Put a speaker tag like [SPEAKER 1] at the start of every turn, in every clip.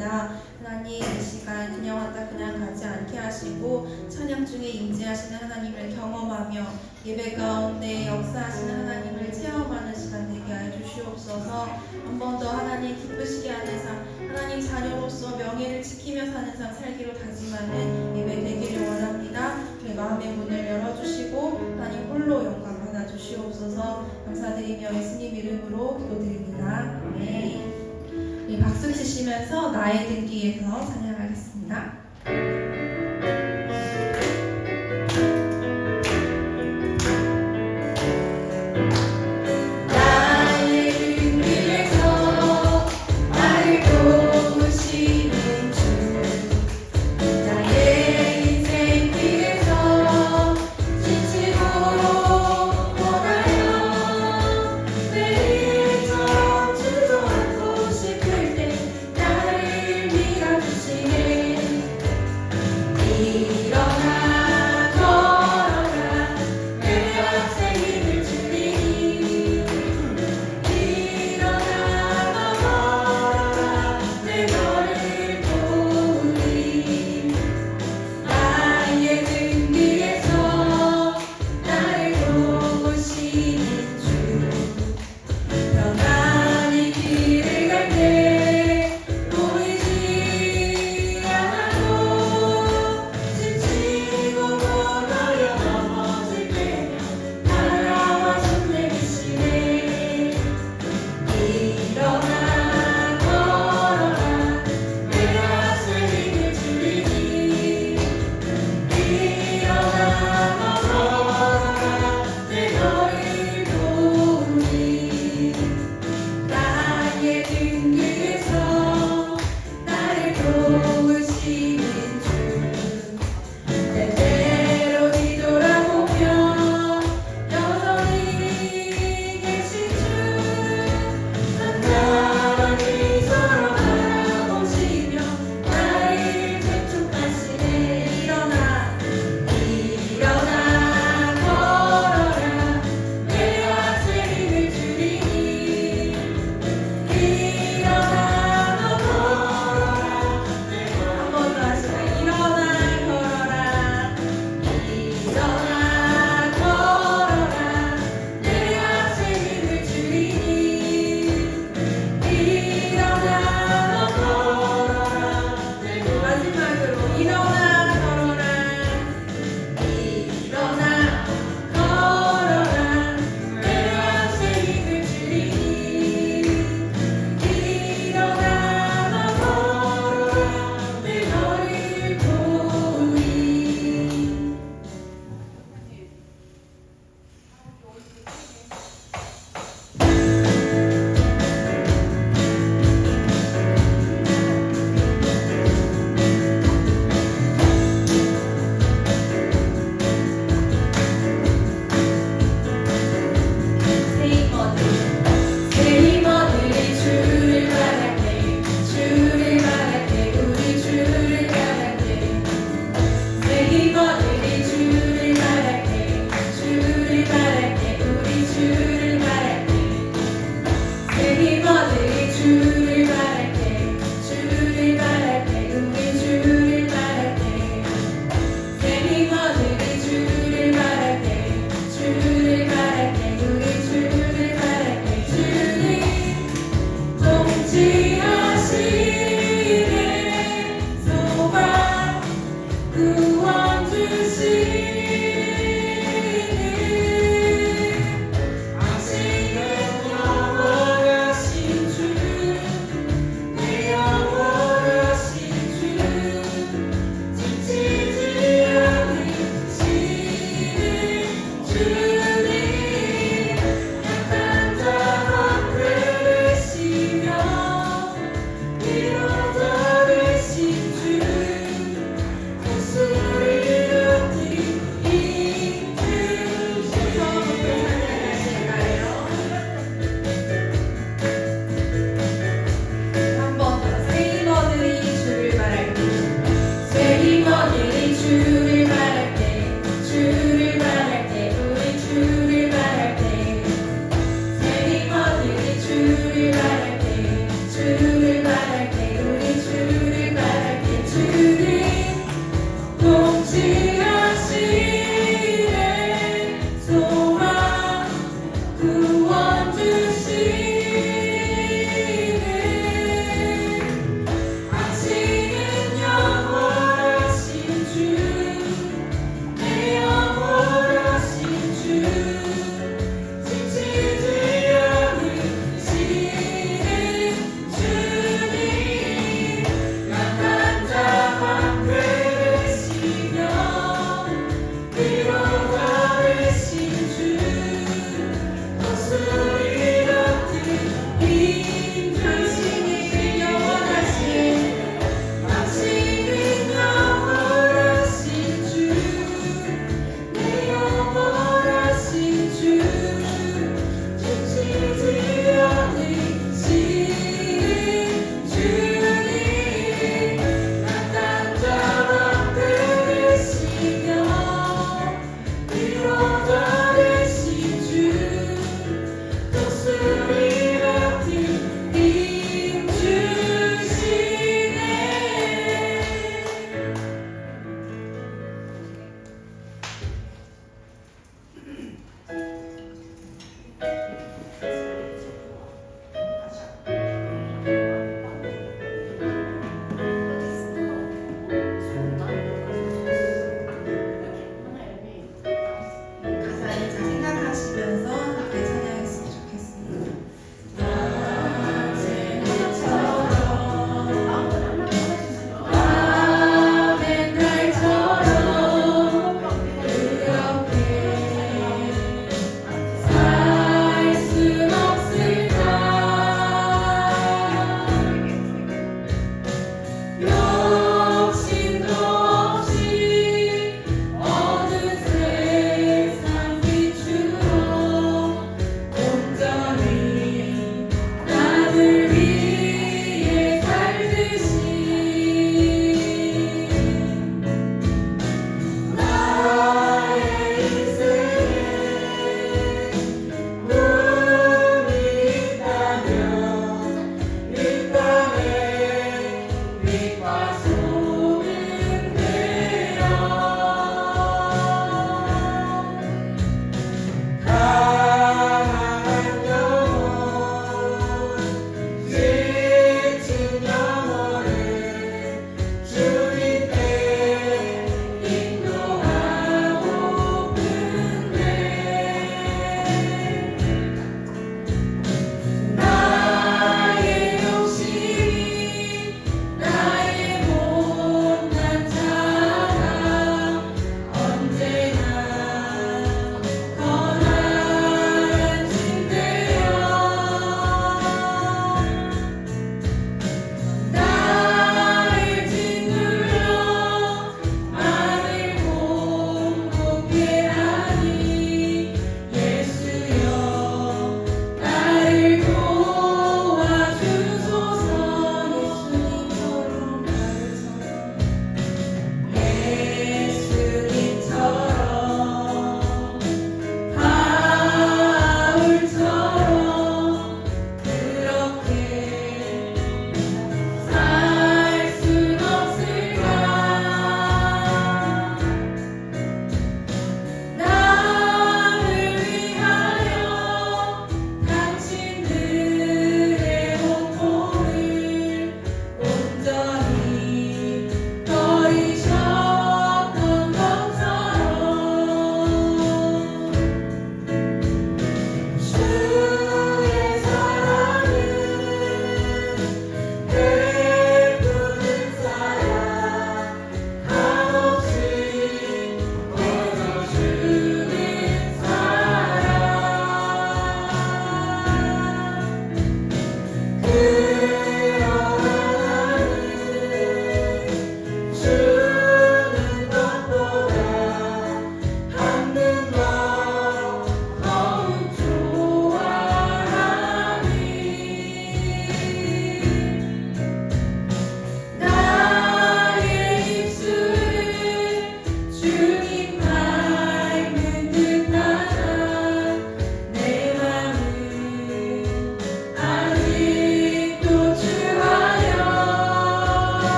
[SPEAKER 1] 원합니다. 하나님, 이 시간 그냥 왔다 그냥 가지 않게 하시고 찬양 중에 임재하시는 하나님을 경험하며 예배 가운데 역사하시는 하나님을 체험하는 시간 되게 하여 주시옵소서. 한 번 더 하나님 기쁘시게 하는 삶, 하나님 자녀로서 명예를 지키며 사는 삶 살기로 다짐하는 예배 되기를 원합니다. 저희 마음의 문을 열어주시고 하나님 홀로 영광 받아 주시옵소서. 감사드리며 예수님 이름으로 기도드립니다. 아멘. 박수 치시면서 나의 듣기에서 찬양하겠습니다.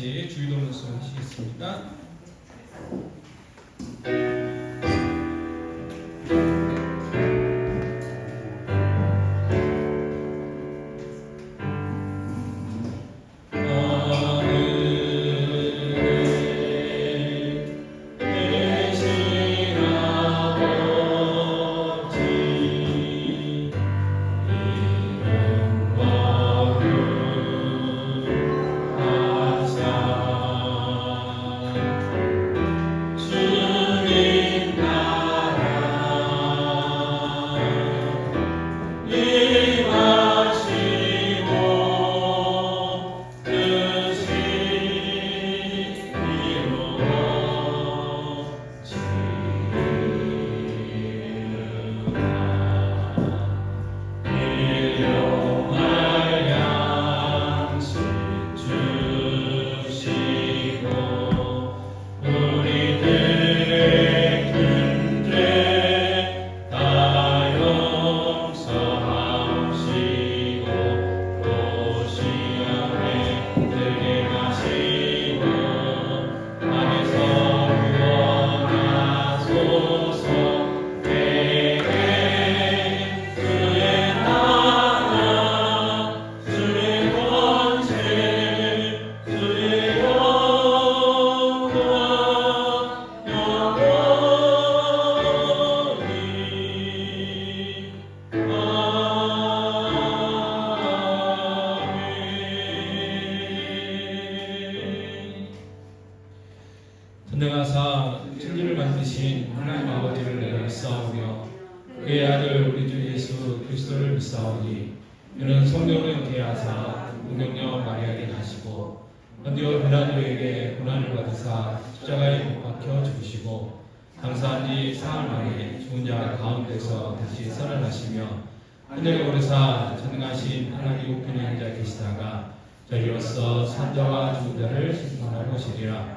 [SPEAKER 2] 같이 주기도 말씀 하시겠습니다. 전능하사 천지를 만드신 하나님 아버지를 내가 믿사오며 그의 아들 우리 주 예수 그리스도를 믿사오니 이는 성령을 계하사 동정녀 마리아에게 나시고 본디오 빌라도에게 고난을 받으사 십자가에 못 박혀 죽으시고 장사한 지 사흘 만에 죽은 자 가운데서 다시 살아나시며 하늘에 오르사 전능하신 하나님 우편에 앉아 계시다가 저리로서 산자와 죽은 자를 심판할 것이리라.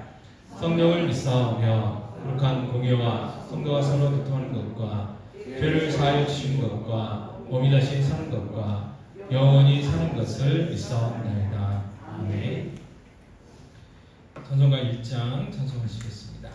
[SPEAKER 2] 성령을 믿사오며 거룩한 공예와 성도가 서로 교통하는 것과 죄를 사하여 주시는 것과 몸이 다시 사는 것과 영원히 사는 것을 믿사옵나이다. 아멘. 찬송가 1장 찬송하시겠습니다.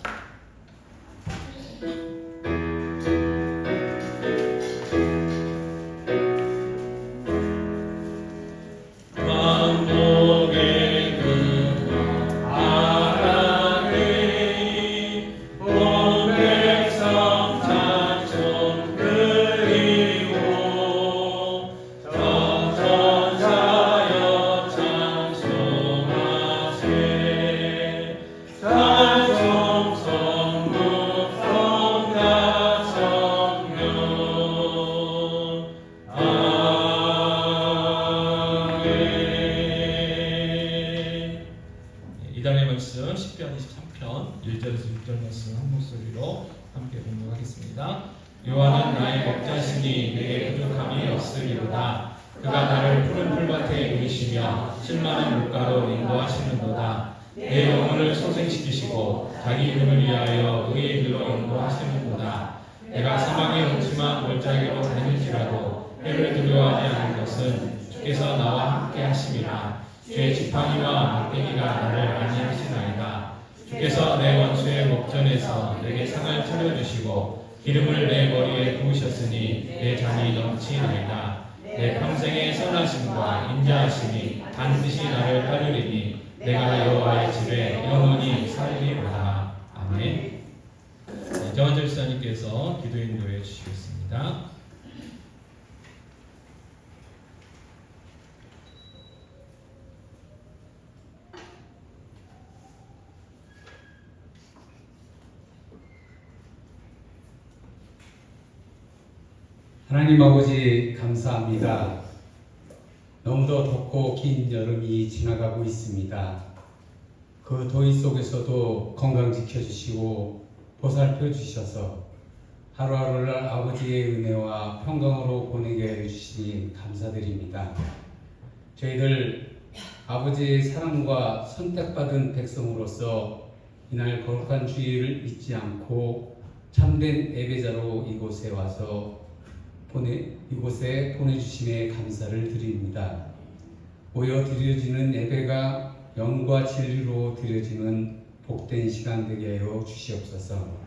[SPEAKER 2] 이달의 말씀 10편 23편 1절에서 6절 말씀 한 목소리로 함께 공부하겠습니다. 여호와는 나의 목자시니 내게 부족함이 없으리로다. 그가 나를 푸른 풀밭에 누이시며 실만한 물가로 인도하시는도다. 내 영혼을 소생시키시고 자기 이름을 위하여 의의 길로 인도하시는도다. 내가 사망의 음침한 골짜기로 다닐지라도 해를 두려워하지 않을 것은 주께서 나와 함께 하심이라. 주의 지팡이와 막대기가 나를 안위하시나이다. 주께서 내 원수의 목전에서 내게 상을 차려주시고 기름을 내 머리에 부으셨으니 내 잔이 넘치나이다. 내 평생의 선하심과 인자하심이 반드시 나를 따르리니 내가 여호와의 집에 영원히 살리로다. 아멘. 정한 절사님께서 기도 인도해 주시겠습니다.
[SPEAKER 3] 하나님 아버지 감사합니다. 너무도 덥고 긴 여름이 지나가고 있습니다. 그 더위 속에서도 건강 지켜주시고 보살펴 주셔서 하루하루를 아버지의 은혜와 평강으로 보내게 해주시니 감사드립니다. 저희들 아버지의 사랑과 선택받은 백성으로서 이날 거룩한 주일을 잊지 않고 참된 예배자로 이곳에 와서 보내주심에 감사를 드립니다. 모여 드려지는 예배가 영과 진리로 드려지는 복된 시간 되게 하여 주시옵소서.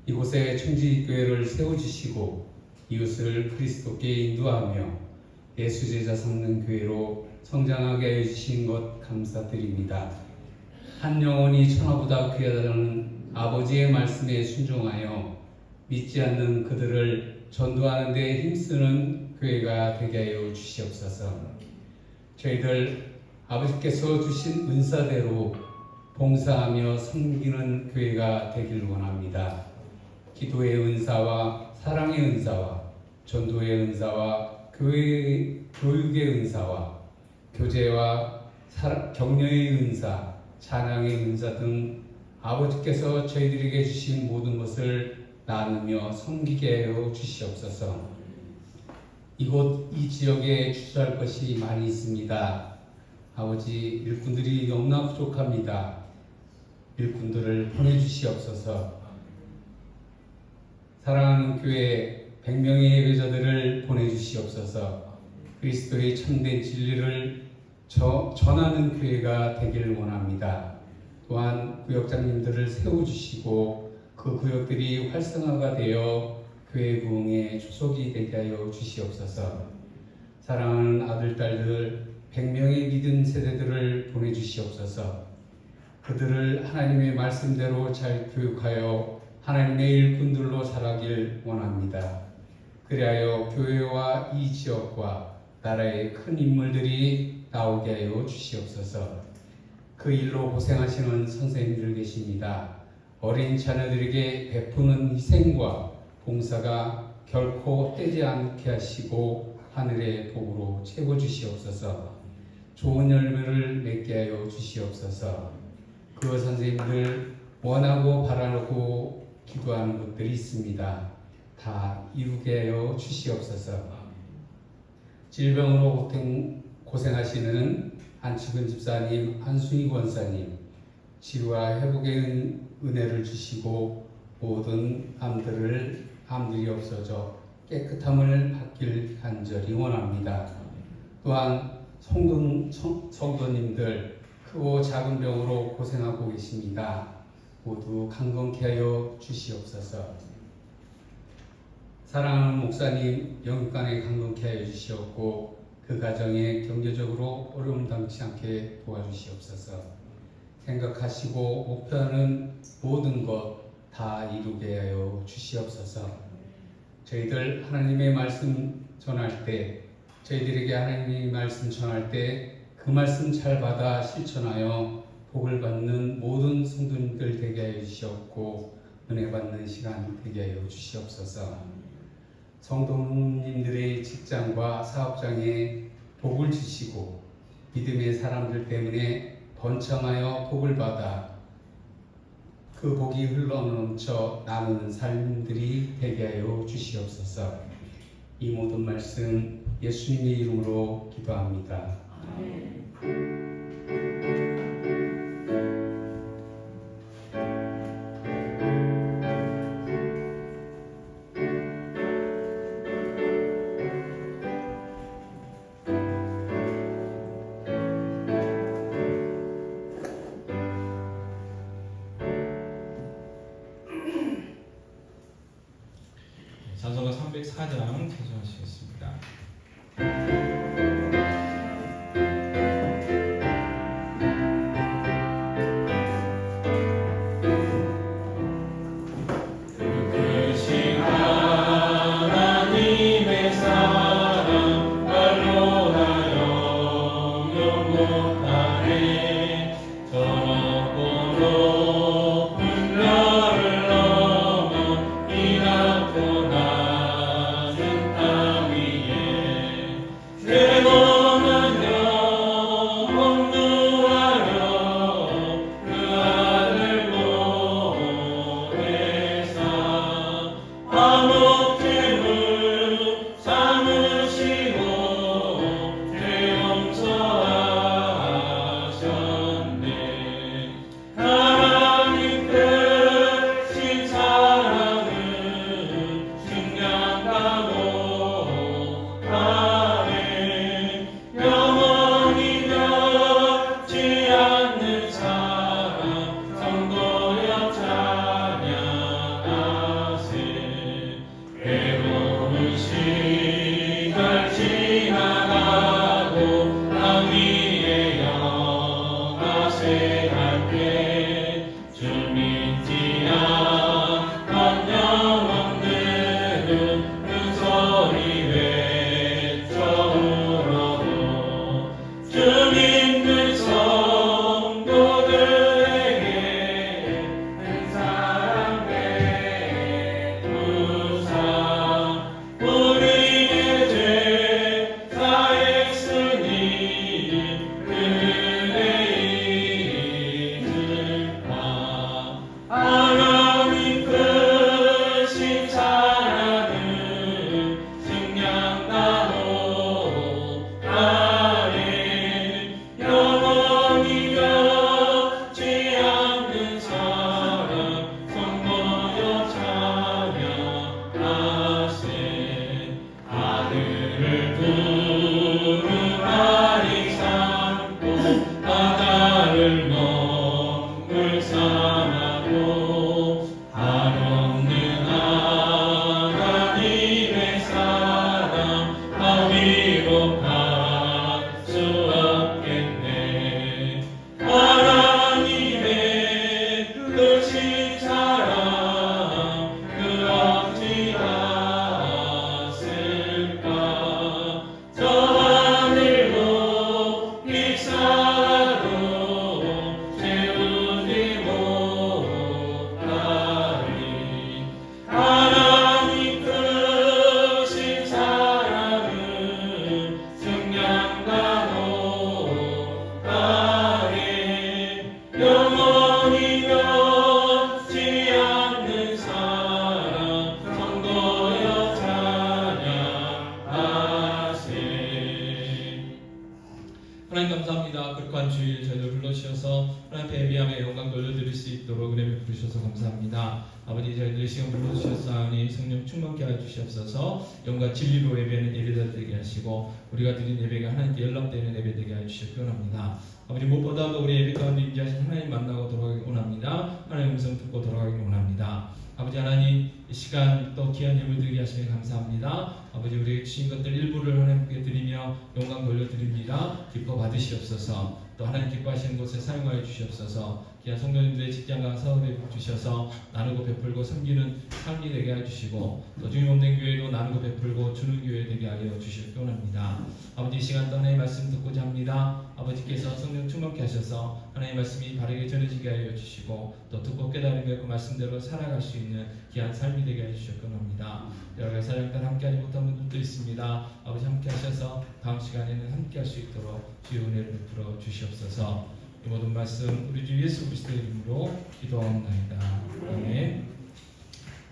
[SPEAKER 3] 이곳에 청지교회를 세워주시고 이웃을 그리스도께 인도하며 예수제자 삼는 교회로 성장하게 해주신 것 감사드립니다. 한 영혼이 천하보다 귀하다는 아버지의 말씀에 순종하여 믿지 않는 그들을 전도하는 데 힘쓰는 교회가 되게 하여 주시옵소서. 저희들 아버지께서 주신 은사대로 봉사하며 섬기는 교회가 되길 원합니다. 기도의 은사와 사랑의 은사와 전도의 은사와 교육의 은사와 교제와 격려의 은사, 찬양의 은사 등 아버지께서 저희들에게 주신 모든 것을 나누며 섬기게 하여 주시옵소서. 이곳 이 지역에 주저할 것이 많이 있습니다. 아버지, 일꾼들이 너무나 부족합니다. 일꾼들을 보내주시옵소서. 사랑하는 교회 100명의 예배자들을 보내주시옵소서. 그리스도의 참된 진리를 전하는 교회가 되기를 원합니다. 또한 구역장님들을 세워주시고 그 구역들이 활성화가 되어 교회 부흥의 초석이 되게 하여 주시옵소서. 사랑하는 아들, 딸들 100명의 믿은 세대들을 보내주시옵소서. 그들을 하나님의 말씀대로 잘 교육하여 하나님의 일꾼들로 자라길 원합니다. 그리하여 교회와 이 지역과 나라의 큰 인물들이 나오게 하여 주시옵소서. 그 일로 고생하시는 선생님들 계십니다. 어린 자녀들에게 베푸는 희생과 봉사가 결코 떼지 않게 하시고 하늘의 복으로 채워주시옵소서. 좋은 열매를 맺게 하여 주시옵소서. 그 선생님들 원하고 바라고 기도하는 것들이 있습니다. 다 이루게 하여 주시옵소서. 질병으로 고생하시는 안치근 집사님, 한순희 권사님, 치유와 회복의 은혜를 주시고 모든 암들이 없어져 깨끗함을 받길 간절히 원합니다. 또한 성도님들 크고 작은 병으로 고생하고 계십니다. 모두 강건케 하여 주시옵소서. 사랑하는 목사님 영육간에 강건케 하여 주시옵고 그 가정에 경제적으로 어려움 당치 않게 도와주시옵소서. 생각하시고 목표하는 모든 것 다 이루게 하여 주시옵소서. 저희들 하나님의 말씀 전할 때, 저희들에게 하나님의 말씀 전할 때 그 말씀 잘 받아 실천하여 복을 받는 모든 성도님들 되게 하여 주시옵고 은혜 받는 시간 되게 하여 주시옵소서. 성도님들의 직장과 사업장에 복을 주시고 믿음의 사람들 때문에 번창하여 복을 받아 그 복이 흘러넘쳐 나누는 삶들이 되게 하여 주시옵소서. 이 모든 말씀 예수님의 이름으로 기도합니다. 아멘.
[SPEAKER 2] 찬송가 304장 찬송하시겠습니다.
[SPEAKER 4] 영원히 변치 않
[SPEAKER 2] 그 소리 외쳐 울어도 주 믿는 성도들에게 한 사랑 베푸사 우리의 죄 사했으니 그대 잊을까. 하나님 크신 사랑은 생명나무 아래 영원히 변치 않는 사랑 성도여 찬양하세. 아들을 두루마리 삼고 바다를 먹물 삼아도 한없는 하나님의 사랑 바위로 갈 수 없겠네. 하나님의 크신 사랑 그 어찌 닿았을까. 저 하늘로 빛사로 채우지 못하리. 하나님 크신 사랑은 생명나무 아래 영원히 변치 않는 사랑 성도여 찬양하세. 하나님 감사합니다. 거룩한 주일 저희를 불러주셔서 하나님 앞에 예배하며 영광 돌려드릴 수 있도록 은혜 베푸셔서 감사합니다. 아버지 저희들 시간 불러주셨사오니 성령 충만케 하여 주시옵소서. 영과 진리로 예배하는 예배자 되게 하시고 우리가 드린 예배가 하나님께 연락되는 예배 되게 하여 주시기 원합니다. 아버지 무엇보다도 우리 예배 가운데 임재하신 하나님 만나고 돌아가기 원합니다. 하나님 음성 듣고 돌아가기 원합니다. 아버지 하나님 이 시간 또 귀한 예물 드리게 하시면 감사합니다. 아버지 우리에게 주신 것들 일부를 하나님께 드리며 영광 돌려드립니다. 기뻐 받으시옵소서. 또 하나님 기뻐하시는 곳에 사용하여 주시옵소서. 귀한 성도님들의 직장과 사업에 복 주셔서 나누고 베풀고 섬기는 삶이 되게 해주시고 또 주님 없는 교회도 나누고 베풀고 주는 교회 되게 하여 주시기 원합니다. 아버지 이 시간 또 하나님의 말씀 듣고자 합니다. 아버지께서 성령 충만케 하셔서 하나님의 말씀이 바르게 전해지게 하여 주시고 또 듣고 깨달으며 그 말씀대로 살아갈 수 있는 귀한 삶이 되게 하여 주시기 원합니다. 여러 가지 사역단 함께하지 못한 분들도 있습니다. 아버지 함께 하셔서 다음 시간에는 함께 할 수 있도록 주의 은혜를 베풀어 주시옵소서. 이 모든 말씀 우리 주 예수 그리스도의 이름으로 기도하옵나이다. 아멘.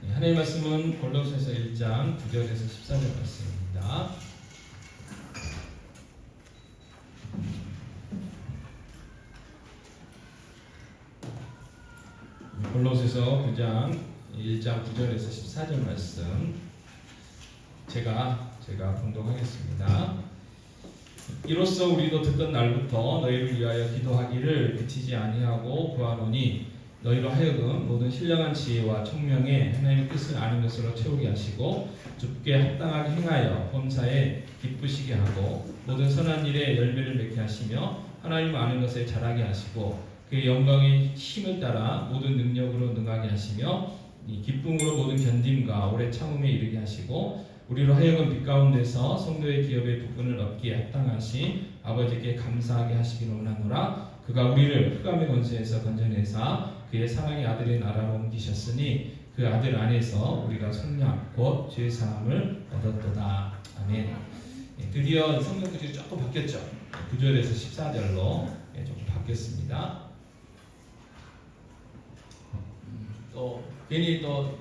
[SPEAKER 2] 네, 하나님의 말씀은 골로새서 1장 9절에서 14절 말씀입니다. 골로새서 9장 1장 9절에서 14절 말씀 제가 봉독하겠습니다. 이로써 우리도 듣던 날부터 너희를 위하여 기도하기를 그치지 아니하고 구하노니 너희로 하여금 모든 신령한 지혜와 총명에 하나님의 뜻을 아는 것으로 채우게 하시고 좁게 합당하게 행하여 범사에 기쁘시게 하고 모든 선한 일에 열매를 맺게 하시며 하나님을 아는 것에 자라게 하시고 그의 영광의 힘을 따라 모든 능력으로 능하게 하시며 이 기쁨으로 모든 견딤과 오래 참음에 이르게 하시고 우리로 하여금 빛 가운데서 성도의 기업의 부분을 얻기에 합당하신 아버지께 감사하게 하시기를 원하노라. 그가 우리를 흑암의 권세에서 건져내사 그의 사랑의 아들의 나라로 옮기셨으니 그 아들 안에서 우리가 속량 곧 죄 사함을 얻었도다. 아멘. 드디어 성경 구절이 조금 바뀌었죠. 9절에서 14절로 조금 바뀌었습니다. 또 괜히 또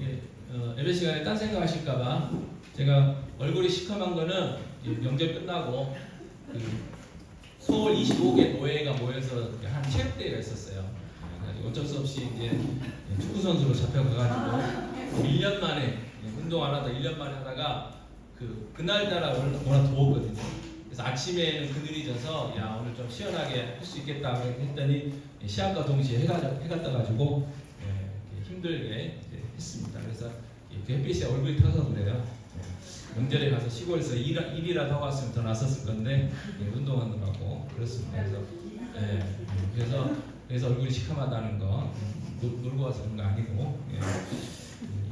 [SPEAKER 2] 예배 시간에 딴 생각하실까봐 제가 얼굴이 시커먼 거는 명절 끝나고 서울 25개 노예가 모여서 한 체육대회가 있었어요. 어쩔 수 없이 이제 축구 선수로 잡혀가가지고 1년 만에 운동 안 하다 1년 만에 하다가 그날따라 워낙 더웠거든요. 그래서 아침에는 그늘이 져서 야 오늘 좀 시원하게 할 수 있겠다 했더니 시합과 동시에 해가 떠가지고 힘들게 했습니다. 그래서 햇빛에 얼굴이 터서 그래요. 명절에 가서 시골에서 일이라도 하고 왔으면 더 낫었을 건데 운동하느라고 그렇습니다. 그래서 얼굴이 시커멓다는 거 놀고 와서 그런 거 아니고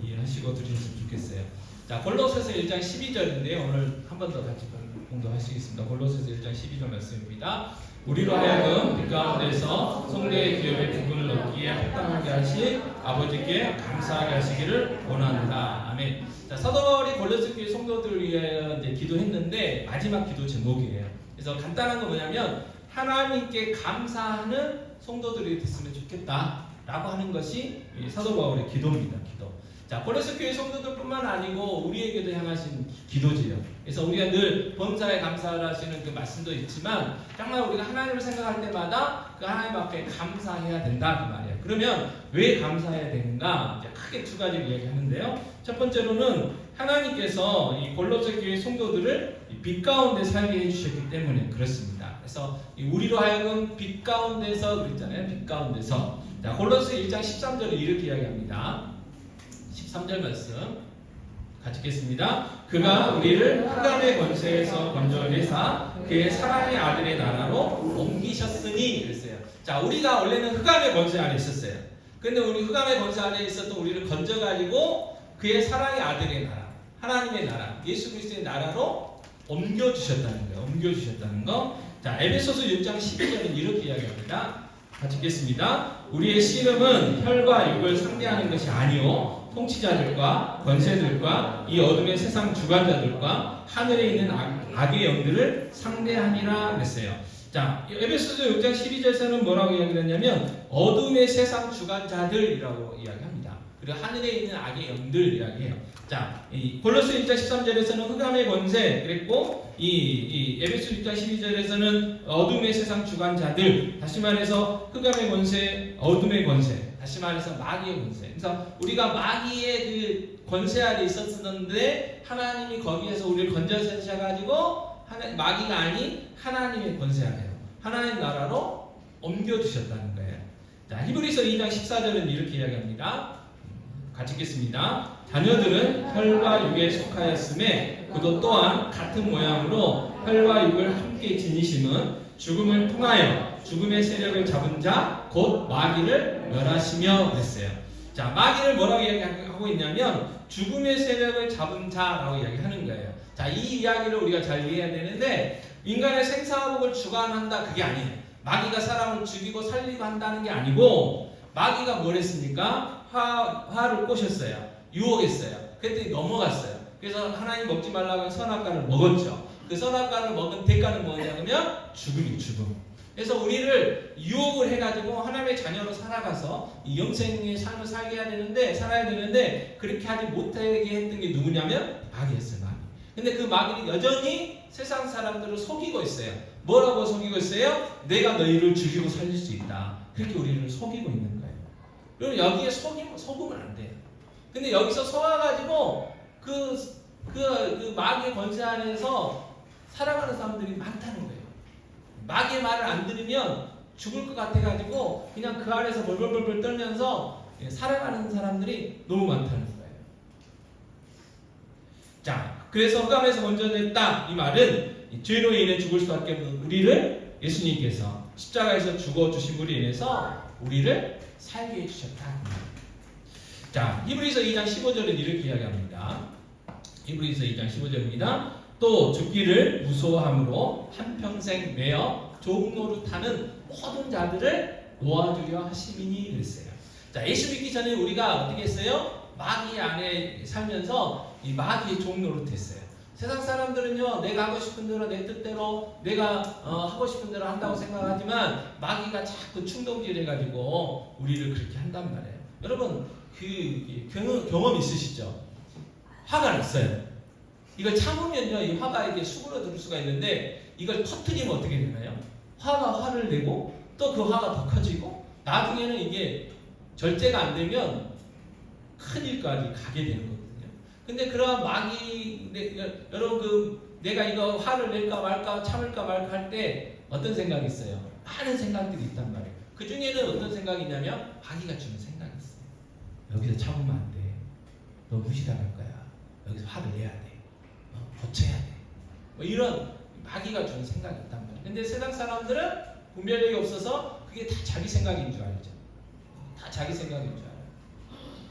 [SPEAKER 2] 이해하시고 들으셨으면 좋겠어요. 자, 골로새서 1장 12절인데요. 오늘 한 번 더 같이 공독하시겠습니다. 골로새서 1장 12절 말씀입니다. 우리로 하여금 빛 가운데서 성도의 기업의 부분을 얻기에 합당하게 하시 아버지께 감사하게 하시기를 원하노라. 아멘. 자, 사도 바울이 골로새 교회 성도들 위해 이제 기도했는데 마지막 기도 제목이에요. 그래서 간단한 거 뭐냐면 하나님께 감사하는 성도들이 됐으면 좋겠다라고 하는 것이 사도 바울의 기도입니다. 기도. 자, 골로새 교회 성도들뿐만 아니고 우리에게도 향하신 기도지요. 그래서 우리가 늘 범사에 감사를 하시는 그 말씀도 있지만 정말 우리가 하나님을 생각할 때마다 그 하나님 앞에 감사해야 된다 그 말이에요. 그러면 왜 감사해야 되는가? 이제 크게 두 가지를 이야기하는데요. 첫 번째로는 하나님께서 이 골로새 교회 성도들을 빛 가운데 살게 해주셨기 때문에 그렇습니다. 그래서 우리로 하여금 빛 가운데서 그랬잖아요. 빛 가운데서. 자, 골로새 1장 13절에 이렇게 이야기합니다. 13절 말씀 같이 읽겠습니다. 그가 우리를 흑암의 권세에서 건져내사 그의 사랑의 아들의 나라로 옮기셨으니 그랬어요. 자, 우리가 원래는 흑암의 권세 안에 있었어요. 근데 우리 흑암의 권세 안에 있었던 우리를 건져가지고 그의 사랑의 아들의 나라, 하나님의 나라, 예수 그리스도의 나라로 옮겨주셨다는 거예요. 옮겨주셨다는 거. 자, 에베소서 6장 12절은 이렇게 이야기합니다. 같이 읽겠습니다. 우리의 씨름은 혈과 육을 상대하는 것이 아니요 통치자들과 권세들과 이 어둠의 세상 주관자들과 하늘에 있는 악의 영들을 상대하니라 그랬어요. 자, 에베소서 6장 12절에서는 뭐라고 이야기했냐면 어둠의 세상 주관자들이라고 이야기합니다. 그리고 하늘에 있는 악의 영들 이야기해요. 자, 이 골로새 1장 13절에서는 흑암의 권세 그랬고 이 에베소 6장 12절에서는 어둠의 세상 주관자들, 다시 말해서 흑암의 권세, 어둠의 권세, 다시 말해서 마귀의 권세. 그래서 우리가 마귀의 그 권세 아래 있었는데 하나님이 거기에서 우리를 건져내셔가지고 마귀가 아닌 하나님의 권세 아래요, 하나님 나라로 옮겨주셨다는 거예요. 자, 히브리서 2장 14절은 이렇게 이야기합니다. 같이 읽겠습니다. 자녀들은 혈과 육에 속하였음에 그도 또한 같은 모양으로 혈과 육을 함께 지니심은 죽음을 통하여 죽음의 세력을 잡은 자 곧 마귀를 멸하시며 그랬어요. 자, 마귀를 뭐라고 이야기하고 있냐면 죽음의 세력을 잡은 자라고 이야기하는 거예요. 자, 이 이야기를 우리가 잘 이해해야 되는데 인간의 생사화복을 주관한다 그게 아니에요. 마귀가 사람을 죽이고 살리고 한다는 게 아니고 마귀가 뭘 했습니까? 화를 꼬셨어요. 유혹했어요. 그랬더니 넘어갔어요. 그래서 하나님 먹지 말라고 한 선악과를 먹었죠. 그 선악과를 먹은 대가는 뭐냐면 죽음이 죽음. 그래서 우리를 유혹을 해가지고 하나님의 자녀로 살아가서 이 영생의 삶을 살아야 되는데 그렇게 하지 못하게 했던 게 누구냐면 마귀였어요. 마귀. 근데 그 마귀는 여전히 세상 사람들을 속이고 있어요. 뭐라고 속이고 있어요? 내가 너희를 죽이고 살릴 수 있다. 그렇게 우리를 속이고 있는 거예요. 그럼 여기에 속으면 안 돼요. 근데 여기서 속아가지고 그 마귀의 권세 안에서 살아가는 사람들이 많다는 거예요. 마귀의 말을 안 들으면 죽을 것 같아가지고 그냥 그 안에서 벌벌벌 떨면서 살아가는 사람들이 너무 많다는 거예요. 자, 그래서 흑암에서 건져냈다 이 말은 죄로 인해 죽을 수밖에 없는 우리를 예수님께서 십자가에서 죽어주신 분으로 인해서 우리를 살게 해주셨다. 자, 히브리서 2장 15절은 이렇게 이야기합니다. 히브리서 2장 15절입니다. 또 죽기를 무소함으로 한평생 매어 좁은 노릇하는 모든 자들을 놓아주려 하심이니 그랬어요. 자, 예수 믿기 전에 우리가 어떻게 했어요? 마귀 안에 살면서 이 마귀의 종 노릇했어요. 세상 사람들은요, 내가 하고 싶은 대로 내 뜻대로 내가 하고 싶은 대로 한다고 생각하지만 마귀가 자꾸 충동질 해가지고 우리를 그렇게 한단 말이에요. 여러분 그 경험 있으시죠? 화가 났어요. 이걸 참으면요, 이 화가 이게 수그러들 수가 있는데 이걸 터뜨리면 어떻게 되나요? 화가 화를 내고 또 그 화가 더 커지고 나중에는 이게 절제가 안 되면 큰일까지 가게 되는 거거든요. 근데 그런 마귀, 여러분 내가 이거 화를 낼까 말까 참을까 말까 할 때 어떤 생각이 있어요? 많은 생각들이 있단 말이에요. 그 중에는 어떤 생각이 있냐면 마귀가 주는 생각이 있어요. 여기서 참으면 안 돼. 너 무시당할 거야. 여기서 화를 내야 돼. 고쳐야 돼. 뭐 이런 마귀가 주는 생각이 있단 말이에요. 근데 세상 사람들은 분별력이 없어서 그게 다 자기 생각인 줄 알죠. 다 자기 생각인 줄 알아요.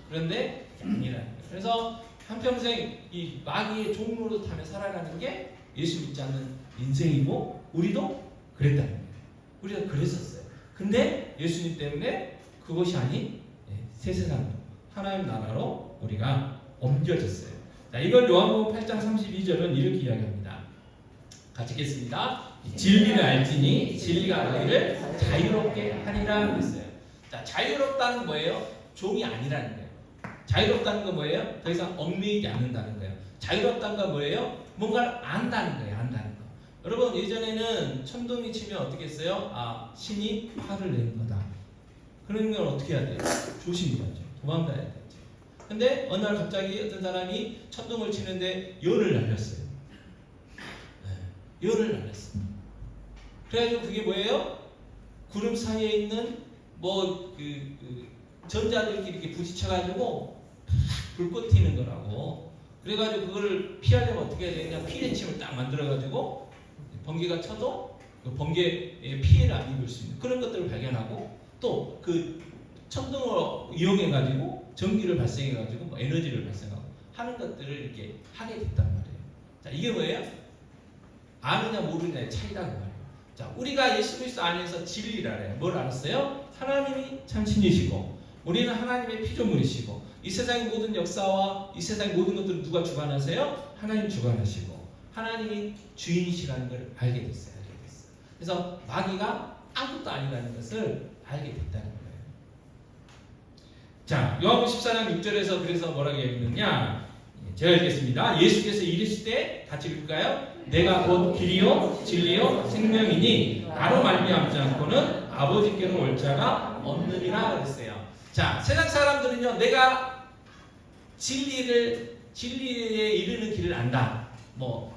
[SPEAKER 2] 그런데 아니라는 거예요. 그래서 한평생 이 마귀의 종로로 타며 살아가는 게 예수 믿지 않는 인생이고 우리도 그랬다는 거예요. 우리가 그랬었어요. 근데 예수님 때문에 그것이 아닌 새 세상으로 하나님 나라로 우리가 옮겨졌어요. 자, 이걸 요한복음 8장 32절은 이렇게 이야기합니다. 같이 읽겠습니다. 진리를 알지니 진리가 너희를 자유롭게 하리라 그랬어요. 자, 자유롭다는 뭐예요? 종이 아니라는 거예요. 자유롭다는 건 뭐예요? 더 이상 얽매이지 않는다는 거예요. 자유롭다는 건 뭐예요? 뭔가를 안다는 거예요. 안다는 거. 여러분 예전에는 천둥이 치면 어떻게 했어요? 아, 신이 화를 내는 거다. 그런 건 어떻게 해야 돼요? 조심해야죠. 도망가야 되죠. 근데 어느 날 갑자기 어떤 사람이 천둥을 치는데 열을 날렸어요. 네, 열을 날렸어요. 그래가지고 그게 뭐예요? 구름 사이에 있는 전자들끼리 이렇게 부딪혀가지고 불꽃 튀는 거라고. 그래가지고 그걸 피하려면 어떻게 해야 되냐? 피레침을 딱 만들어가지고 번개가 쳐도 그 번개에 피해를 안 입을 수 있는 그런 것들을 발견하고 또 그 천둥을 이용해가지고 전기를 발생해가지고 에너지를 발생하고 하는 것들을 이렇게 하게 됐단 말이에요. 자, 이게 뭐예요? 아느냐 모르냐의 차이다 그 말이에요. 자, 우리가 예수 그리스도 안에서 진리를 알아요. 뭘 알았어요? 하나님이 참 신이시고 우리는 하나님의 피조물이시고 이 세상의 모든 역사와 이 세상의 모든 것들을 누가 주관하세요? 하나님 주관하시고 하나님이 주인이시라는 걸 알게 됐어요. 그래서 마귀가 아무것도 아니라는 것을 알게 됐다는 거예요. 자, 요한복음 14장 6절에서 그래서 뭐라고 얘기했느냐? 제가 읽겠습니다. 예수께서 이르시되 같이 읽을까요? 내가 곧 길이요 진리요 생명이니 나로 말미암지 않고는 아버지께로 올 자가 없느니라 그랬어요. 자, 세상 사람들은요, 내가 진리에 이르는 길을 안다.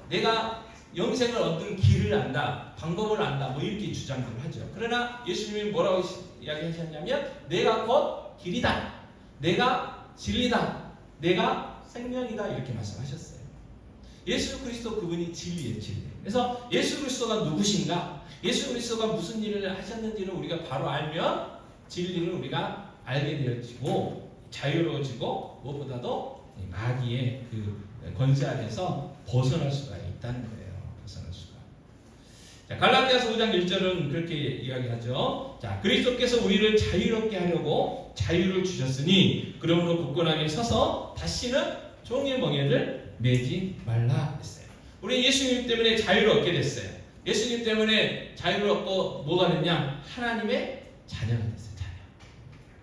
[SPEAKER 2] 내가 영생을 얻는 길을 안다. 방법을 안다. 이렇게 주장을 하죠. 그러나 예수님이 뭐라고 이야기하셨냐면 내가 곧 길이다. 내가 진리다. 내가 생명이다. 이렇게 말씀하셨어요. 예수 그리스도 그분이 진리예요. 진리. 그래서 예수 그리스도가 누구신가? 예수 그리스도가 무슨 일을 하셨는지를 우리가 바로 알면 진리를 우리가 알게 되어지고 자유로워지고 무엇보다도 마귀의 그 권세 아래서 벗어날 수가 있다는 거예요. 벗어날 수가. 자, 갈라디아서 5장 1절은 그렇게 이야기하죠. 자, 그리스도께서 우리를 자유롭게 하려고 자유를 주셨으니 그러므로 굳건하게 서서 다시는 종의 멍에를 매지 말라 했어요. 우리 예수님 때문에 자유를 얻게 됐어요. 예수님 때문에 자유를 얻고 뭐가 됐냐? 하나님의 자녀가 됐어요.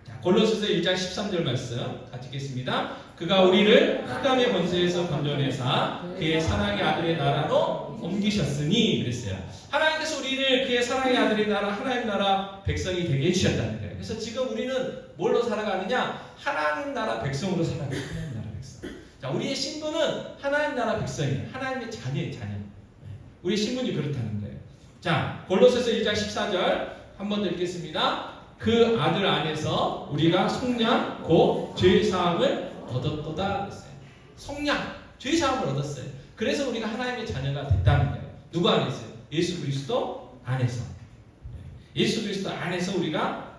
[SPEAKER 2] 자녀. 골로새서 1장 13절 말씀 같이 읽겠습니다. 그가 우리를 흑암의 권세에서 건져내사 그의 사랑의 아들의 나라로 옮기셨으니 그랬어요. 하나님께서 우리를 그의 사랑의 아들의 나라 하나님 나라 백성이 되게 해주셨다는 거예요. 그래서 지금 우리는 뭘로 살아가느냐? 하나님 나라 백성으로 살아가는 거예요. 하나님 나라 백성. 자, 우리의 신분은 하나님 나라 백성이에요. 하나님의 자녀의 자녀. 우리 신분이 그렇다는 거예요. 자, 골로새서 1장 14절 한 번 더 읽겠습니다. 그 아들 안에서 우리가 속량 곧 죄의 사함을 얻었도다 그랬어요. 속량, 죄의 사함을 얻었어요. 그래서 우리가 하나님의 자녀가 됐다는 거예요. 누구 안에서요? 예수 그리스도 안에서. 예수 그리스도 안에서 우리가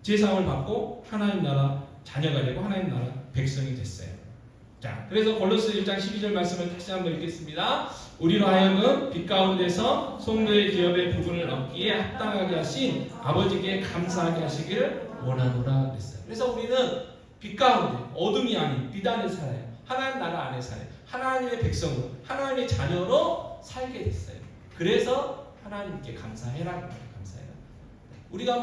[SPEAKER 2] 죄의 사함을 받고 하나님 나라 자녀가 되고 하나님 나라 백성이 됐어요. 자, 그래서 골로새 1장 12절 말씀을 다시 한번 읽겠습니다. 우리로 하여금 빛 가운데서 성도의 기업의 부분을 얻기에 합당하게 하신 아버지께 감사하게 하시기를 원하노라 그랬어요. 그래서 우리는 빛 가운데 어둠이 아닌 빛 안에 살아요. 하나님 나라 안에 살아요. 하나님의 백성으로 하나님의 자녀로 살게 됐어요. 그래서 하나님께 감사해라. 감사해라. 우리가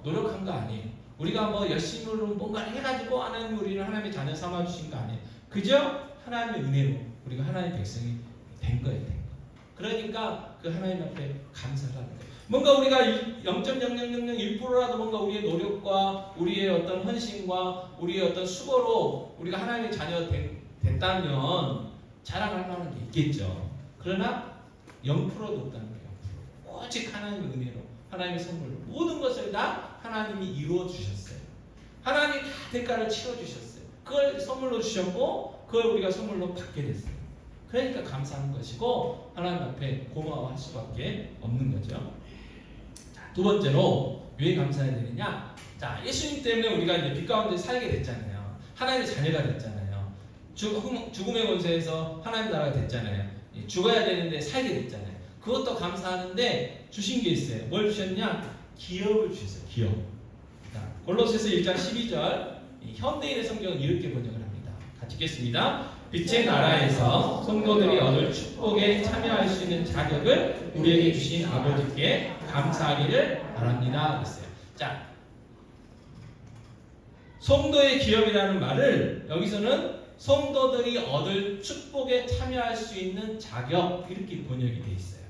[SPEAKER 2] 노력한 거 아니에요. 우리가 열심으로 뭔가를 해가지고 하나님 우리를 하나님의 자녀 삼아 주신 거 아니에요. 그저 하나님의 은혜로 우리가 하나님의 백성이 된 거예요. 그러니까 그 하나님 앞에 감사하는 거예요. 뭔가 우리가 0.0001%라도 뭔가 우리의 노력과 우리의 어떤 헌신과 우리의 어떤 수고로 우리가 하나님의 자녀 됐다면 자랑할 만한 게 있겠죠. 그러나 0%도 없다는 거예요. 오직 하나님의 은혜로 하나님의 선물로 모든 것을 다 하나님이 이루어 주셨어요. 하나님이 다 대가를 치러 주셨어요. 그걸 선물로 주셨고 그걸 우리가 선물로 받게 됐어요. 그러니까 감사하는 것이고 하나님 앞에 고마워할 수밖에 없는 거죠. 자, 두 번째로 왜 감사해야 되느냐? 자, 예수님 때문에 우리가 이제 빛 가운데 살게 됐잖아요. 하나님의 자녀가 됐잖아요. 죽음의 권세에서 하나님 나라가 됐잖아요. 죽어야 되는데 살게 됐잖아요. 그것도 감사하는데 주신 게 있어요. 뭘 주셨냐? 기업을 주셨어요. 기업. 골로새서 1장 12절 현대인의 성경은 이렇게 번역을 합니다. 같이 읽겠습니다. 빛의 나라에서 성도들이 얻을 축복에 참여할 수 있는 자격을 우리에게 주신 아버지께 감사하기를 바랍니다. 그랬어요. 자, 성도의 기업이라는 말을 여기서는 성도들이 얻을 축복에 참여할 수 있는 자격, 이렇게 번역이 되어 있어요.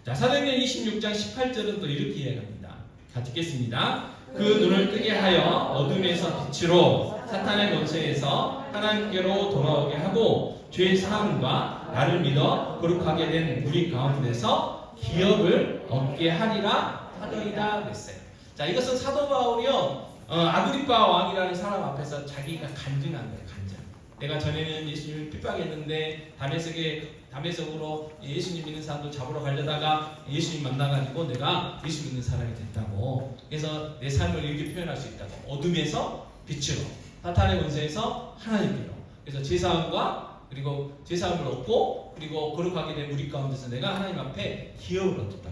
[SPEAKER 2] 자, 사도행전 26장 18절은 또 이렇게 이야기합니다. 같이 읽겠습니다. 그 눈을 뜨게 하여 어둠에서 빛으로 사탄의 권세에서 하나님께로 돌아오게 하고 죄의 사함과 나를 믿어 거룩하게 된 우리 가운데서 기업을 얻게 하리라 하더이다 그랬어요. 자, 이것은 사도 바울이요 아그리파 왕이라는 사람 앞에서 자기가 간증한 거예요. 간증. 내가 전에는 예수님을 핍박했는데 담에색으로 예수님 믿는 사람도 잡으러 가려다가 예수님 만나가지고 내가 예수 믿는 사람이 됐다고. 그래서 내 삶을 이렇게 표현할 수 있다고. 어둠에서 빛으로, 사탄의 권세에서 하나님께로. 그래서 제사함과 그리고 제사함을 얻고 그리고 거룩하게 된 우리 가운데서 내가 하나님 앞에 기업을 얻었다.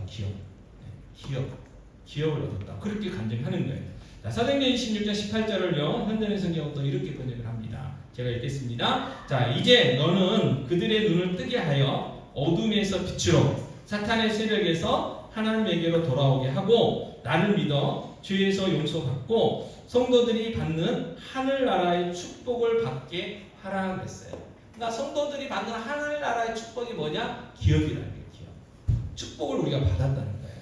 [SPEAKER 2] 기업을 얻었다. 그렇게 간증하는 거예요. 자, 사도행전 26장 18절을요 현대의 성경은 또 이렇게 번역을 합니다. 제가 읽겠습니다. 자, 이제 너는 그들의 눈을 뜨게 하여 어둠에서 빛으로 사탄의 세력에서 하나님에게로 돌아오게 하고 나를 믿어 죄에서 용서받고 성도들이 받는 하늘나라의 축복을 받게 하라 그랬어요. 그러니까 성도들이 받는 하늘나라의 축복이 뭐냐? 기업이라는 거예요. 기업. 축복을 우리가 받았다는 거예요.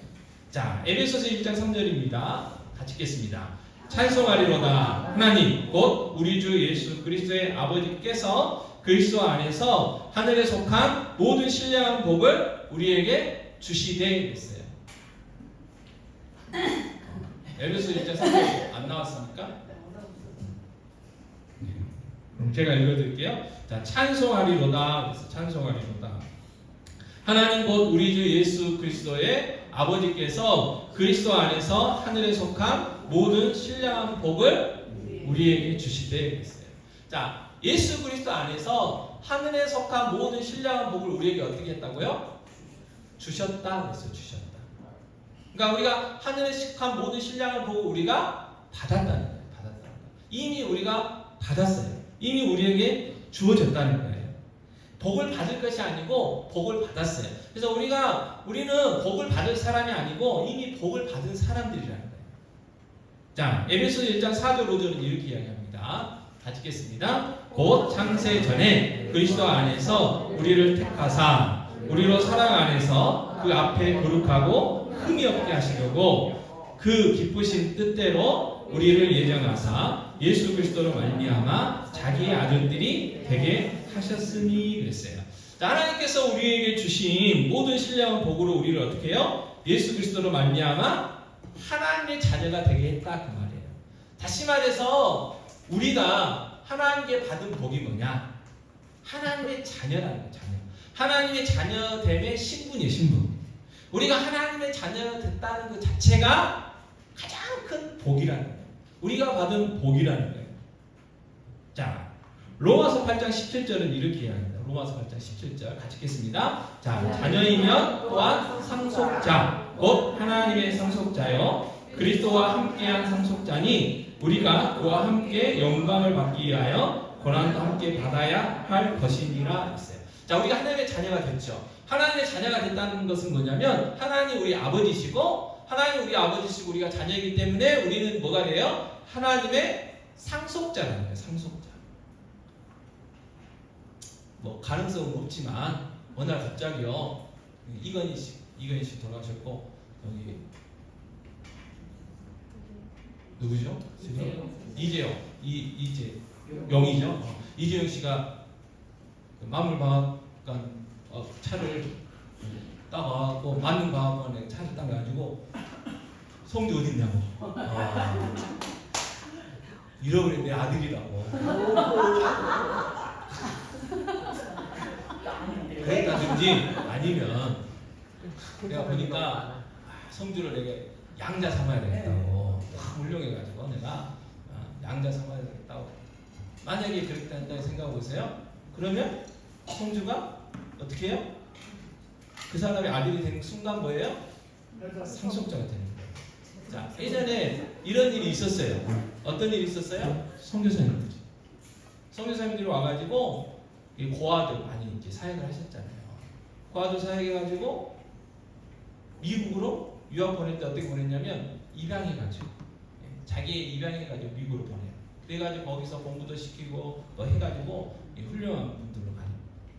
[SPEAKER 2] 자, 에베소서 1장 3절입니다. 같이 읽겠습니다. 찬송하리로다 하나님 곧 우리 주 예수 그리스도의 아버지께서 그리스도 안에서 하늘에 속한 모든 신령한 복을 우리에게 주시되 그랬어요. 에베소 1장 3절 안 나왔습니까? 제가 읽어드릴게요. 자, 찬송하리로다 그래서 찬송하리로다 하나님 곧 우리 주 예수 그리스도의 아버지께서 그리스도 안에서 하늘에 속한 모든 신령한 복을 우리에게 주시되 그랬어요. 자, 예수 그리스도 안에서 하늘에 속한 모든 신령한 복을 우리에게 어떻게 했다고요? 주셨다 그랬어요. 주셨다. 그러니까 우리가 하늘에 속한 모든 신령한 복을 우리가 받았다는 거예요. 받았다는 거예요. 이미 우리가 받았어요. 이미 우리에게 주어졌다는 거예요. 복을 받을 것이 아니고 복을 받았어요. 그래서 우리는 복을 받을 사람이 아니고 이미 복을 받은 사람들이라는 거예요. 자, 에베소 1장 4절 5절은 이렇게 이야기합니다. 같이 읽겠습니다. 곧 창세 전에 그리스도 안에서 우리를 택하사 우리로 사랑 안에서 그 앞에 거룩하고 흠이 없게 하시려고 그 기쁘신 뜻대로 우리를 예정하사 예수 그리스도로 말미암아 자기의 아들들이 되게 하셨으니 그랬어요. 자, 하나님께서 우리에게 주신 모든 신령한 복으로 우리를 어떻게 해요? 예수 그리스도로 말미암아 하나님의 자녀가 되게 했다 그 말이에요. 다시 말해서 우리가 하나님께 받은 복이 뭐냐? 하나님의 자녀라는 거예요. 자녀. 하나님의 자녀됨의 신분이에요. 신분. 우리가 하나님의 자녀가 됐다는 것 자체가 가장 큰 복이라는 거예요. 우리가 받은 복이라는 거예요. 자, 로마서 8장 17절은 이렇게 이야기합니다. 로마서 8장 17절 같이 읽겠습니다. 자, 자녀이면 또한 상속자 곧 하나님의 상속자요 그리스도와 함께한 상속자니 우리가 그와 함께 영광을 받기 위하여 고난도 함께 받아야 할 것이니라 했어요. 자, 우리가 하나님의 자녀가 됐죠. 하나님의 자녀가 됐다는 것은 뭐냐면 하나님 우리 아버지시고 하나님 우리 아버지시고 우리가 자녀이기 때문에 우리는 뭐가 돼요? 하나님의 상속자라는 거예요. 상속자. 뭐 가능성은 없지만 어느 날 갑자기요 이건희 씨 돌아가셨고 여기 누구죠? 이재영이죠. 이재영 씨가 만물방앗간 차를 따가고 만능방앗간에 차를 따가지고 성주 어딨냐고 잃어버린 내 아들이라고 그랬다든지 아니면 내가 보니까 성주를 내가 양자 삼아야 되겠다고 훌륭해가지고 내가 양자 삼아야 되겠다고 만약에 그렇게 한다고 생각해 보세요. 그러면 성주가 어떻게 해요? 그 사람의 아들이 되는 순간 뭐예요? 상속자가 되는 거예요. 자, 예전에 이런 일이 있었어요. 어떤 일이 있었어요? 선교사님들. 선교사님들이 와가지고 이 고아들 많이 이제 사역을 하셨잖아요. 고아들 사역해가지고 미국으로 유학 보낼 때 어떻게 보냈냐면 입양해가지고 자기 입양해가지고 미국으로 보내요. 그래가지고 거기서 공부도 시키고 또 해가지고 훌륭한 분들로 많이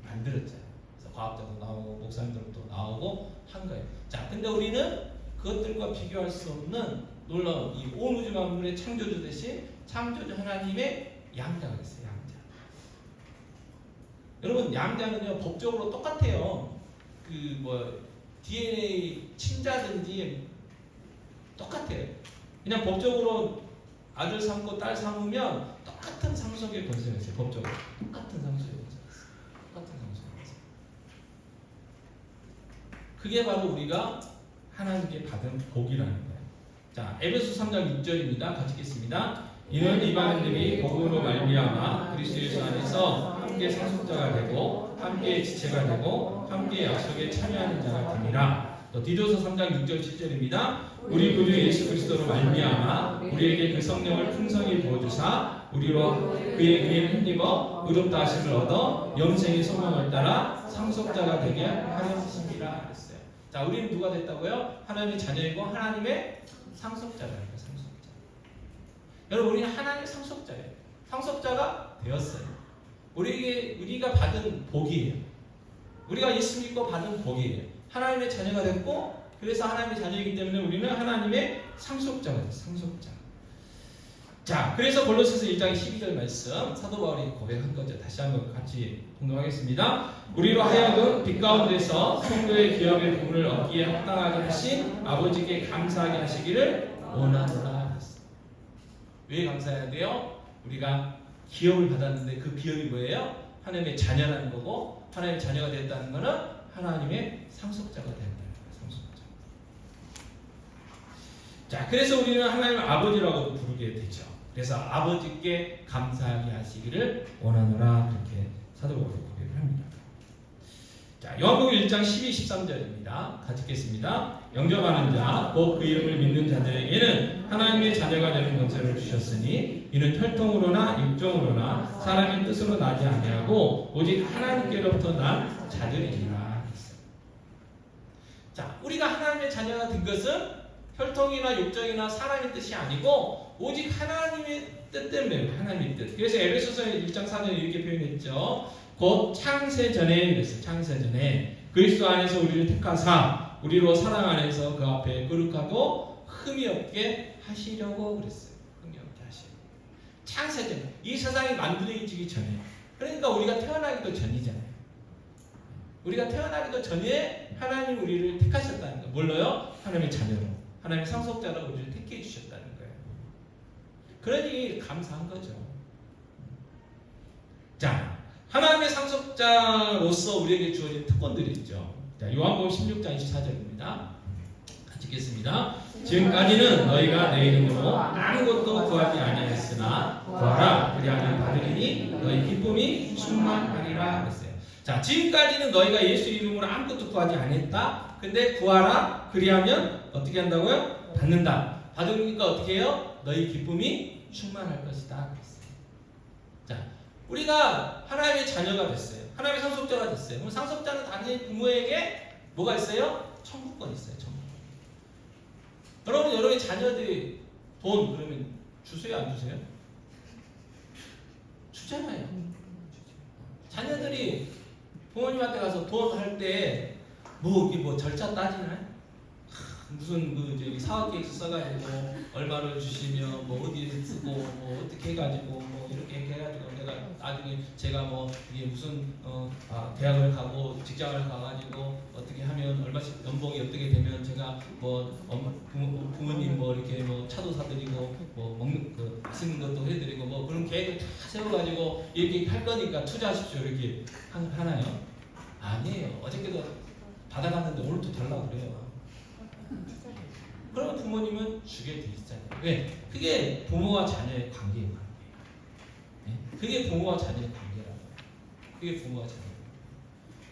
[SPEAKER 2] 만들었잖아요. 그래서 과학자도 나오고 목사님들도 나오고 한 거예요. 자, 근데 우리는 그것들과 비교할 수 없는 놀라운 이 온 우주 만물의 창조주 대신 창조주 하나님의 양자가 있어요. 양자. 여러분 양자는요 법적으로 똑같아요. 그 뭐 DNA 친자든지 똑같아요. 그냥 법적으로 아들 삼고 딸 삼으면 똑같은 상속의 권세가 있어요. 법적으로 똑같은 상속의 권세가 있어요. 똑같은 상속의 권세. 그게 바로 우리가 하나님께 받은 복이라는 거예요. 자, 에베소 3장 6절입니다. 같이 읽겠습니다. 이는 이방인들이 복음으로 말미암아 그리스도 예수 안에서 함께 상속자가 되고 함께 지체가 되고 함께 약속에 참여하는 자가 됩니다. 또 디도서 3장 6절 7절입니다. 우리 구주 예수 그리스도로 말미암아 우리에게 그 성령을 풍성히 부어주사 우리로 그의 은혜를 힘입어 의롭다 하심을 얻어 영생의 소망을 따라 상속자가 되게 하려 하심이라 그랬어요. 자, 우리는 누가 됐다고요? 하나님의 자녀이고 하나님의 상속자라는 거예요. 상속자. 여러분 우리는 하나님의 상속자예요. 상속자가 되었어요. 우리가 받은 복이에요. 우리가 예수 믿고 받은 복이에요. 하나님의 자녀가 됐고 그래서 하나님의 자녀이기 때문에 우리는 하나님의 상속자가 됐어요. 상속자. 자, 그래서 골로새서 1장 12절 말씀 사도 바울이 고백한 거죠. 다시 한번 같이 공동하겠습니다. 우리로 하여금 빛 가운데서 성도의 기업의 부분을 얻기에 합당하게 하신 아버지께 감사하게 하시기를 원하노라. 왜 감사해야 돼요? 우리가 기업을 받았는데 그 기업이 뭐예요? 하나님의 자녀라는 거고 하나님의 자녀가 됐다는 거는 하나님의 상속자가 된다는 거예요. 상속자. 자, 그래서 우리는 하나님을 아버지라고도 부르게 되죠. 그래서 아버지께 감사하게 하시기를 원하노라 그렇게 사도 바울이 고백을 합니다. 자, 요한복음 1장 12, 13절입니다. 같이 읽겠습니다. 영접하는 자, 곧 그 이름을 믿는 자들에게는 하나님의 자녀가 되는 권세를 주셨으니 이는 혈통으로나 육종으로나 사람의 뜻으로 나지 아니하고 오직 하나님께로부터 난 자들이니라. 자, 우리가 하나님의 자녀가 된 것은 혈통이나 육정이나 사람의 뜻이 아니고 오직 하나님의 뜻 때문에 하나님의 뜻. 그래서 에베소서 1장 4절에 이렇게 표현했죠. 곧 창세전에 그랬어요. 창세전에 그리스도 안에서 우리를 택하사 우리로 사랑 안에서 그 앞에 거룩하고 흠이 없게 하시려고 그랬어요. 흠이 없게 하시려고. 창세전. 이 세상이 만들어지기 전에. 그러니까 우리가 태어나기도 전이잖아요. 우리가 태어나기도 전에 하나님 우리를 택하셨다는 거예요. 뭘로요? 하나님의 자녀로. 하나님의 상속자로 우리를 택해 주셨다는 거예요. 그러니 감사한 거죠. 자, 하나님의 상속자로서 우리에게 주어진 특권들이 있죠. 자, 요한복음 16장 24절입니다. 같이 읽겠습니다. 지금까지는 너희가 내 이름으로 아무것도 구하지 아니하였으나 구하라 그리하면 받으리니 너희 기쁨이 충만하리라 그랬어요. 자, 지금까지는 너희가 예수 이름으로 아무것도 구하지 않았다. 근데 구하라 그리하면 어떻게 한다고요? 받는다. 받으니까 어떻게 해요? 너희 기쁨이 충만할 것이다 그랬어요. 자, 우리가 하나님의 자녀가 됐어요. 하나님의 상속자가 됐어요. 그럼 상속자는 당연히 부모에게 뭐가 있어요? 천국권이 있어요. 천국권. 여러분, 여러분의 자녀들이 돈 그러면 주세요? 안 주세요? 주잖아요. 자녀들이 부모님한테 가서 돈 할 때 뭐 절차 따지나요? 무슨 그 사업 계획서 써가지고 얼마를 주시면 뭐 어디에 쓰고 뭐 어떻게 해가지고 뭐 이렇게 해가지고 내가 나중에 제가 뭐 이게 무슨 대학을 가고 직장을 가가지고 어떻게 하면 얼마씩 연봉이 어떻게 되면 제가 뭐 부모님 뭐 이렇게 뭐 차도 사드리고 뭐 먹는 그 쓰는 것도 해드리고 뭐 그런 계획을 다 세워가지고 이렇게 할 거니까 투자하십시오 이렇게 하나요? 아니에요. 어저께도 받아갔는데 오늘 또 달라고 그래요. 그러면 부모님은 주게 돼 있잖아요. 왜? 그게 부모와 자녀의 관계인 관계예요. 네? 그게 부모와 자녀의 관계라고. 그게 부모와 자녀.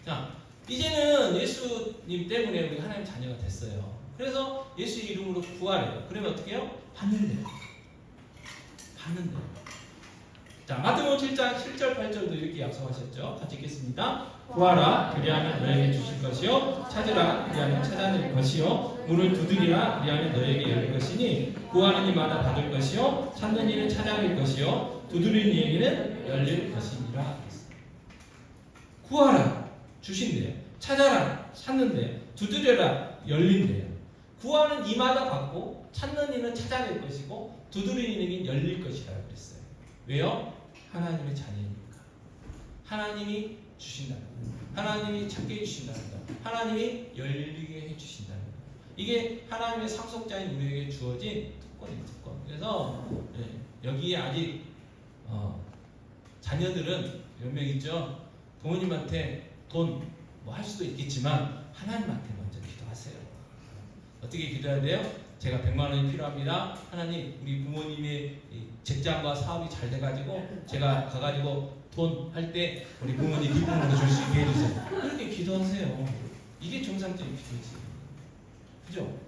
[SPEAKER 2] 자, 이제는 예수님 때문에 우리 하나님 자녀가 됐어요. 그래서 예수 이름으로 구하래요. 그러면 어떻게 해요? 받는대요. 받는대요. 자, 마태복음 7장 7절 8절도 이렇게 약속하셨죠. 같이 읽겠습니다. 구하라 그리하면 너에게 주실 것이요 찾으라 그리하면 찾아낼 것이요 문을 두드리라 그리하면 너에게 열릴 것이니 구하는 이마다 받을 것이요 찾는 이는 찾아낼 것이요 두드리는 이에게는 열릴 것이니라. 구하라 주신대요. 찾아라 찾는대요. 두드려라 열린대요. 구하는 이마다 받고 찾는 이는 찾아낼 것이고 두드리는 이에게는 열릴 것이라고 그랬어요. 왜요? 하나님의 자녀니까. 하나님이 주신다는 거. 하나님이 찾게 해주신다는 거. 하나님이 열리게 해주신다는 거. 이게 하나님의 상속자인 우리에게 주어진 특권이에요. 특권. 그래서 여기에 아직 자녀들은 몇 명 있죠. 부모님한테 돈 뭐 할 수도 있겠지만 하나님한테 먼저 기도하세요. 어떻게 기도해야 돼요? 제가 100만 원이 필요합니다. 하나님, 우리 부모님의 직장과 사업이 잘 돼가지고 제가 가가지고 돈 할 때 우리 부모님 기쁨으로 줄 수 있게 해주세요. 그렇게 기도하세요. 이게 정상적인 기도지. 그죠?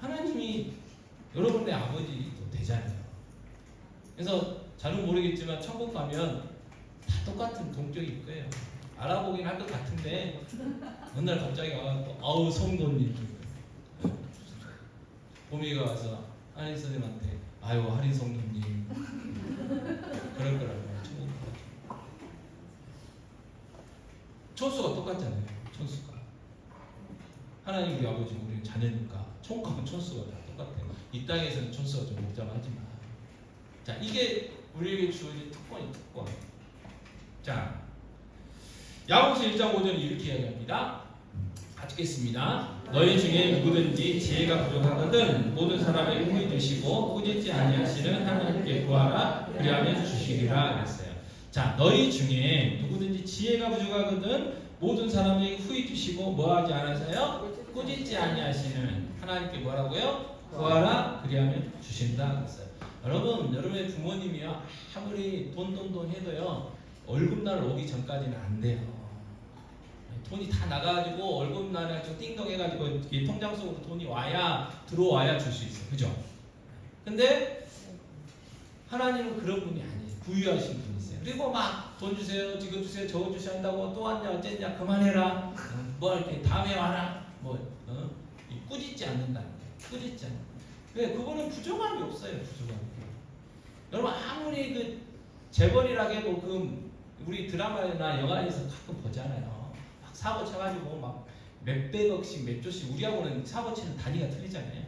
[SPEAKER 2] 하나님이 여러분의 아버지도 되잖아요. 그래서 잘은 모르겠지만 천국 가면 다 똑같은 동격일 거예요. 알아보긴 할 것 같은데 어느 날 갑자기 와서 아우 성도님 보미가 와서 한인 선생님한테 아유 한인 성도님 그럴 거라고. 천수가 똑같잖아요. 천수가 하나님 우리 아버지 우리 자녀니까 천국 가면 천수가 다 똑같아요. 이 땅에서는 천수가 좀 복잡하지만 자 이게 우리에게 주어진 특권이 특권. 자 야고보서 1장 5절은 이렇게 이야기합니다. 같이 읽겠습니다. 너희 중에 누구든지 지혜가 부족하거든 모든 사람에게 후히 주시고 꾸짖지 아니하시는 하나님께 구하라 그리하면 주시리라 그랬어요. 자 너희 중에 누구든지 지혜가 부족하거든 모든 사람에게 후히 주시고 뭐하지 않아서요? 꾸짖지 아니하시는 하나님께 뭐라고요? 구하라 그리하면 주신다 그랬어요. 여러분 여러분의 부모님이요 아무리 돈 해도요 월급날 오기 전까지는 안 돼요. 돈이 다 나가가지고 월급날에 좀 띵동해가지고 통장 속으로 돈이 들어와야 줄 수 있어요. 그죠? 근데 하나님은 그런 분이 아니에요. 부유하신 분이세요. 그리고 막 돈 주세요, 지금 주세요, 저거 주세요 한다고 또 왔냐 어쨌냐 그만해라. 뭐 이렇게 다음에 와라. 꾸짖지 않는다는 거예요. 꾸짖지 않는. 왜? 그거는 부족함이 없어요. 부족함이. 여러분 아무리 그 재벌이라고 해도 우리 드라마나 영화에서 가끔 보잖아요. 막 사고 쳐가지고 막 몇백억씩 몇 조씩 우리하고는 사고 치는 단위가 틀리잖아요.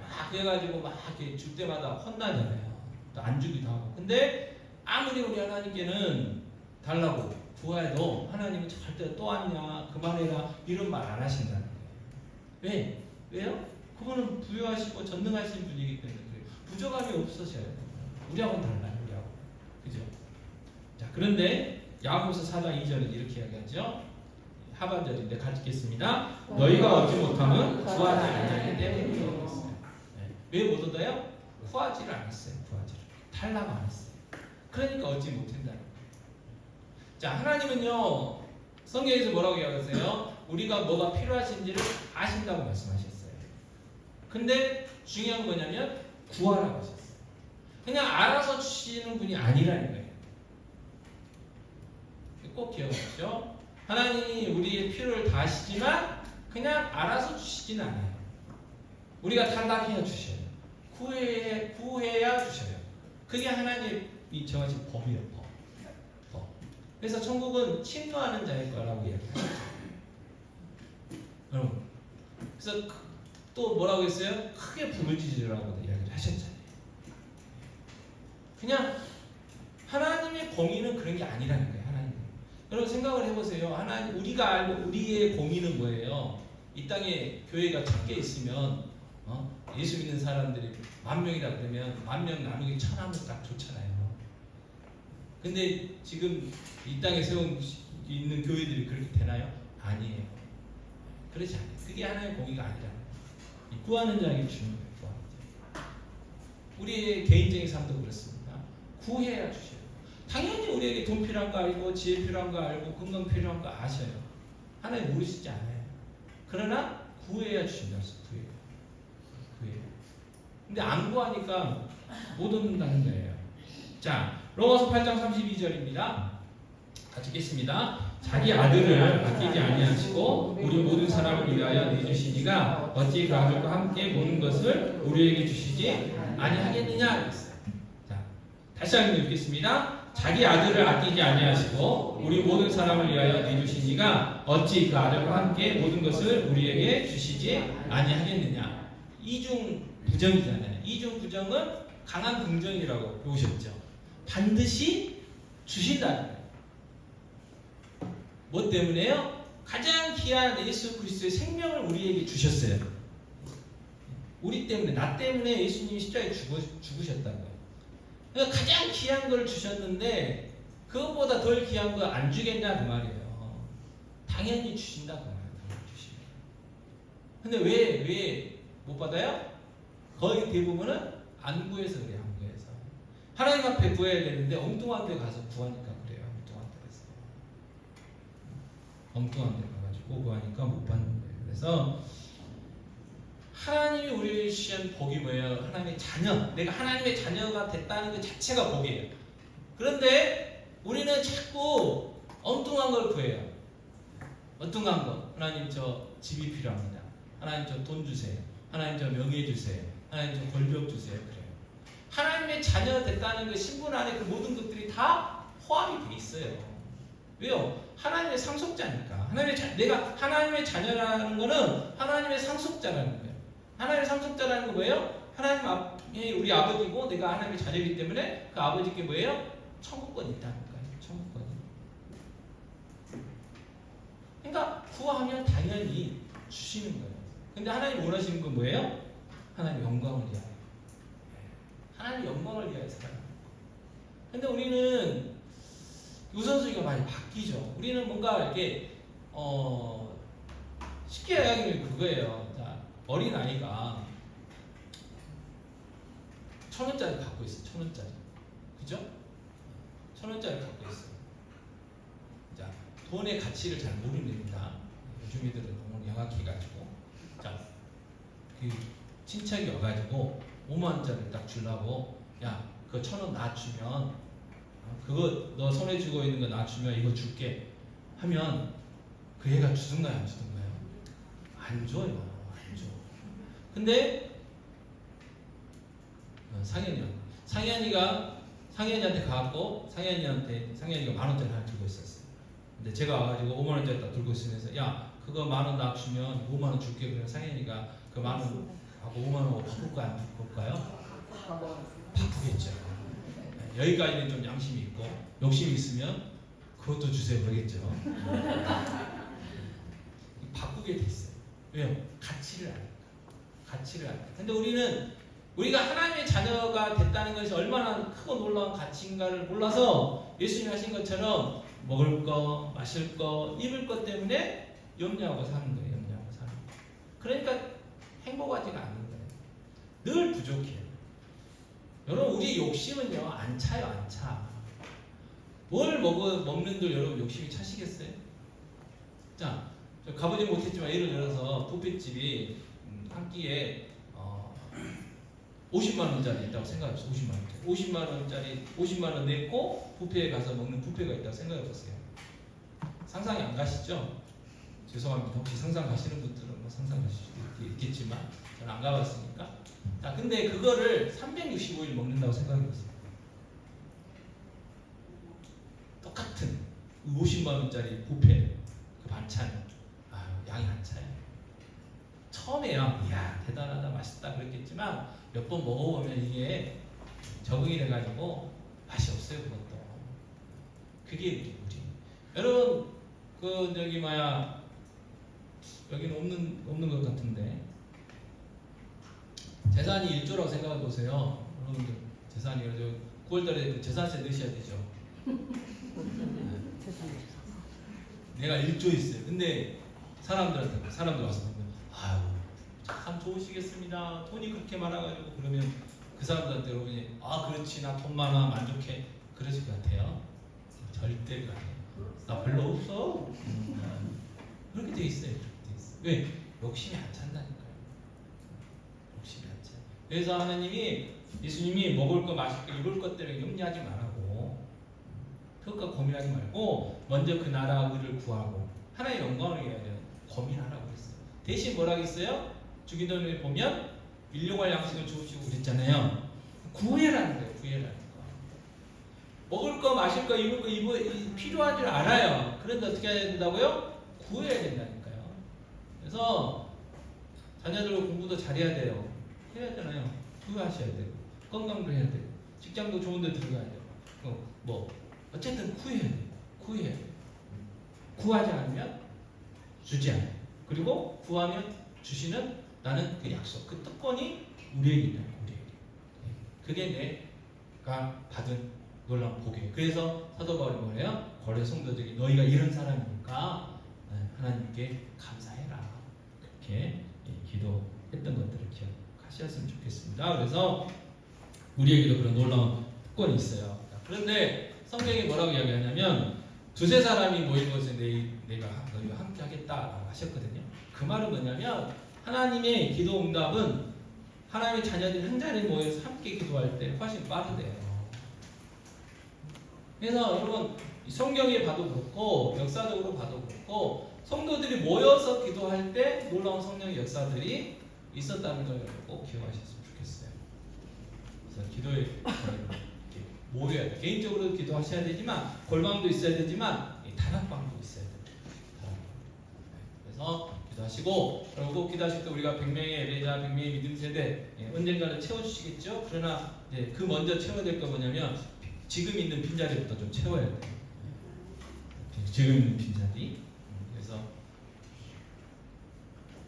[SPEAKER 2] 막 그래가지고 막 이렇게 줄 때마다 혼나잖아요. 또 안 주기도 하고. 근데 아무리 우리 하나님께는 달라고 구해도 하나님은 절대 또 왔냐 그만해라 이런 말 안 하신다는 거예요. 왜? 왜요? 그분은 부유하시고 전능하신 분이기 때문에 그래요. 부족함이 없으셔요. 우리하고는 달라요. 우리하고. 그죠? 자, 그런데 야고보서 4장 2절은 이렇게 이야기하죠. 하반절인데 같이 읽겠습니다. 너희가 얻지 못하면 구하지 아니하기 때문이라고 했어요. 왜 못 얻어요? 구하지를 않았어요. 구하지를. 달라고 안 했어요. 그러니까 얻지 못한다는 거예요. 자, 하나님은요. 성경에서 뭐라고 이야기하세요? 우리가 뭐가 필요하신지를 아신다고 말씀하셨어요. 근데 중요한 건 뭐냐면 구하라고 하셨어요. 그냥 알아서 주시는 분이 아니라는 거예요. 꼭 기억하십시오. 하나님이 우리의 필요를 다 아시지만 그냥 알아서 주시진 않아요. 우리가 탈락해야 주셔요. 구해야 주셔요. 그게 하나님이 정하신 법이에요. 법. 그래서 천국은 침노하는 자일 거라고 이야기하죠. 여러분. 그래서 또 뭐라고 했어요? 크게 부르짖으라고 이야기를 하셨잖아요. 그냥 하나님의 공의는 그런 게 아니라는 거예요. 하나님. 여러분 생각을 해보세요. 하나님 우리가 알고 우리의 공의는 뭐예요? 이 땅에 교회가 작게 있으면 예수 믿는 사람들이 10,000명이라 그러면 10,000명 나누기 1,000하면 딱 좋잖아요. 근데 지금 이 땅에 세운 있는 교회들이 그렇게 되나요? 아니에요. 그렇지 않아요. 그게 하나님의 공의가 아니라 구하는 자에게 주는 거예요. 구하는 자. 우리의 개인적인 삶도 그렇습니다. 구해야 주셔요. 당연히 우리에게 돈 필요한 거 알고 지혜 필요한 거 알고 건강 필요한 거 아셔요. 하나님 모르시지 않아요. 그러나 구해야 주신다. 구해요. 구해요. 근데 안 구하니까 못 얻는다는 거예요. 자, 로마서 8장 32절입니다. 같이 읽겠습니다. 자기 아들을 아끼지 아니하시고 우리 모든 사람을 위하여 내주시니가 어찌 그 아들과 함께 모든 것을 우리에게 주시지 아니하겠느냐. 자, 다시 한번 읽겠습니다. 자기 아들을 아끼지 아니하시고 우리 모든 사람을 위하여 내주시니가 어찌 그 아들과 함께 모든 것을 우리에게 주시지 아니하겠느냐. 이중 부정이잖아요. 이중 부정은 강한 긍정이라고 배우셨죠. 반드시 주신다는 거예요. 뭐 때문에요? 가장 귀한 예수 그리스도의 생명을 우리에게 주셨어요. 우리 때문에, 나 때문에 예수님이 십자가에 죽으셨다는 거예요. 그러니까 가장 귀한 걸 주셨는데 그것보다 덜 귀한 거 안 주겠냐 그 말이에요. 당연히 주신다 그 말이에요. 주시면. 근데 왜 못 받아요? 거의 대부분은 안 구해서 그래요. 안 구해서. 하나님 앞에 구해야 되는데 엉뚱한 데 가서 구하니까 그래요. 엉뚱한 데 가서. 엉뚱한 데 가가지고 구하니까 못 받는 거예요. 그래서 하나님이 우리를 주신 복이 뭐예요? 하나님의 자녀. 내가 하나님의 자녀가 됐다는 것 자체가 복이에요. 그런데 우리는 자꾸 엉뚱한 걸 구해요. 엉뚱한 거. 하나님 저 집이 필요합니다. 하나님 저 돈 주세요. 하나님 저 명예 주세요. 하나님 저 권력 주세요. 그래요. 하나님의 자녀가 됐다는 그 신분 안에 그 모든 것들이 다 포함이 돼 있어요. 왜요? 하나님의 상속자니까. 내가 하나님의 자녀라는 거는 하나님의 상속자라는 거예요. 하나님의 상속자라는 건 뭐예요? 하나님이 우리 아버지고 내가 하나님의 자녀이기 때문에 그 아버지께 뭐예요? 천국권이 있다는 거예요. 천국권이. 그러니까 구하면 당연히 주시는 거예요. 근데 하나님 원하시는 건 뭐예요? 하나님 영광을 위하여. 하나님 영광을 위하여 살아가는 거예요. 근데 우리는 우선순위가 많이 바뀌죠. 우리는 뭔가 이렇게 쉽게 이야기하면 그거예요. 자, 어린 아이가 1,000원짜리 갖고 있어요. 1,000원짜리. 그죠? 1,000원짜리 갖고 있어요. 자, 돈의 가치를 잘 모릅니다. 요즘 애들은 너무 영악해가지고. 자, 그 친척이 와가지고 5만원짜리 딱 주려고, 야, 그거 1,000원 놔주면, 그거 너 손에 쥐고 있는 거 놔주면 이거 줄게 하면 그 애가 주든가요, 안 주든가요? 안 줘요. 안 줘. 근데 상현이한테 가갖고 상현이가 10,000원짜리 하나 들고 있었어요. 근데 제가 와가지고 5만원짜리 딱 들고 있으면서 야, 그거 10,000원 나 주면 5만원 줄게. 그러면 상현이가 그 10,000원 하고 5만원 바꿀까요, 안 바꿀까요? 바꾸겠죠. 여기까지는 좀 양심이 있고 욕심이 있으면 그것도 주세요 그러겠죠. 바꾸게 돼 있어요. 왜요? 가치를 아니까. 가치를 아니까. 근데 우리가 하나님의 자녀가 됐다는 것이 얼마나 크고 놀라운 가치인가를 몰라서 예수님이 하신 것처럼 먹을 거, 마실 거, 입을 것 때문에 염려하고 사는 거예요. 염려하고 사는 거예요. 그러니까 행복하지가 않는 거예요. 늘 부족해요. 여러분, 우리 욕심은요, 안 차요, 안 차. 뭘 먹는들 여러분 욕심이 차시겠어요? 자, 저 가보지 못했지만 예를 들어서 뷔페집이 한 끼에 50만원짜리 있다고 생각해보세요. 50만원짜리 50만원 냈고 뷔페에 가서 먹는 뷔페가 있다고 생각해보세요. 상상이 안 가시죠? 죄송합니다. 혹시 상상 가시는 분들은 뭐 상상 가실 수도 있겠지만 저는 안 가봤으니까. 자, 근데 그거를 365일 먹는다고 생각해보세요. 똑같은 50만원짜리 뷔페 그 반찬 양이 안 차요. 처음에요, 이야 대단하다 맛있다 그랬겠지만 몇 번 먹어보면 이게 적응이 돼가지고 맛이 없어요. 그것도. 그게 우리. 여러분 여기는 없는 것 같은데 재산이 1조라고 생각해 보세요. 여러분들 재산이 9월달에 재산세 넣으셔야 되죠. 내가 1조 있어요. 근데 사람들 와서 보면 아유 참 좋으시겠습니다. 돈이 그렇게 많아가지고 그러면 그 사람들한테 여러분이 그렇지 나 돈 많아 만족해. 그러실 것 같아요. 절대 그래. 나 별로 없어. 그렇게 돼 있어요. 그렇게 돼 있어요. 왜? 욕심이 안 찬다니까요. 욕심이 안 차. 그래서 하나님이 예수님이 먹을 거, 마실 거, 입을 것 때문에 염려하지 말라고. 그것과 고민하지 말고 먼저 그 나라와 의를 구하고 하나의 영광을 위하여 고민하라고 그랬어요. 대신 뭐라고 했어요? 주기도문에 보면 일용할 양식을 주시고 그랬잖아요. 구해라는 거예요. 구해라는 거. 먹을 거, 마실 거, 입을 거, 필요한 줄 알아요. 그런데 어떻게 해야 된다고요? 구해야 된다니까요. 그래서 자녀들 공부도 잘해야 돼요. 해야 되잖아요. 구하셔야 되고 건강도 해야 되고 직장도 좋은 데 들어가야 되고 뭐 어쨌든 구해야 돼요. 구해야 돼요. 구하지 않으면 주지 않아요. 그리고 구하면 주시는 나는 그 약속, 그 특권이 우리에게 있는 거예요. 우리에게. 그게 내가 받은 놀라운 복이에요. 그래서 사도 바울이 뭐래요? 고린도 성도들이 너희가 이런 사람이니까 하나님께 감사해라. 그렇게 기도했던 것들을 기억하셨으면 좋겠습니다. 그래서 우리에게도 그런 놀라운 특권이 있어요. 그런데 성경이 뭐라고 이야기하냐면 두세 사람이 모인 곳에 내가 너희와 함께 하겠다라고 하셨거든요. 그 말은 뭐냐면 하나님의 기도 응답은 하나님의 자녀들이 한 자리에 모여서 함께 기도할 때 훨씬 빠르대요. 그래서 여러분 성경에 봐도 그렇고 역사적으로 봐도 그렇고 성도들이 모여서 기도할 때 놀라운 성령의 역사들이 있었다는 걸 꼭 기억하셨으면 좋겠어요. 그래서 기도에 이렇게 모여야 돼. 개인적으로 기도하셔야 되지만 골방도 있어야 되지만 다락방도 있어야 돼요. 그래서 기도하시고 그리고 기도하실 때 우리가 100명의 예배자, 100명의 믿음 세대 언젠가는 채워주시겠죠. 그러나 그 먼저 채워야 될 거 뭐냐면 지금 있는 빈자리부터 좀 채워야 돼요. 지금 있는 빈자리. 그래서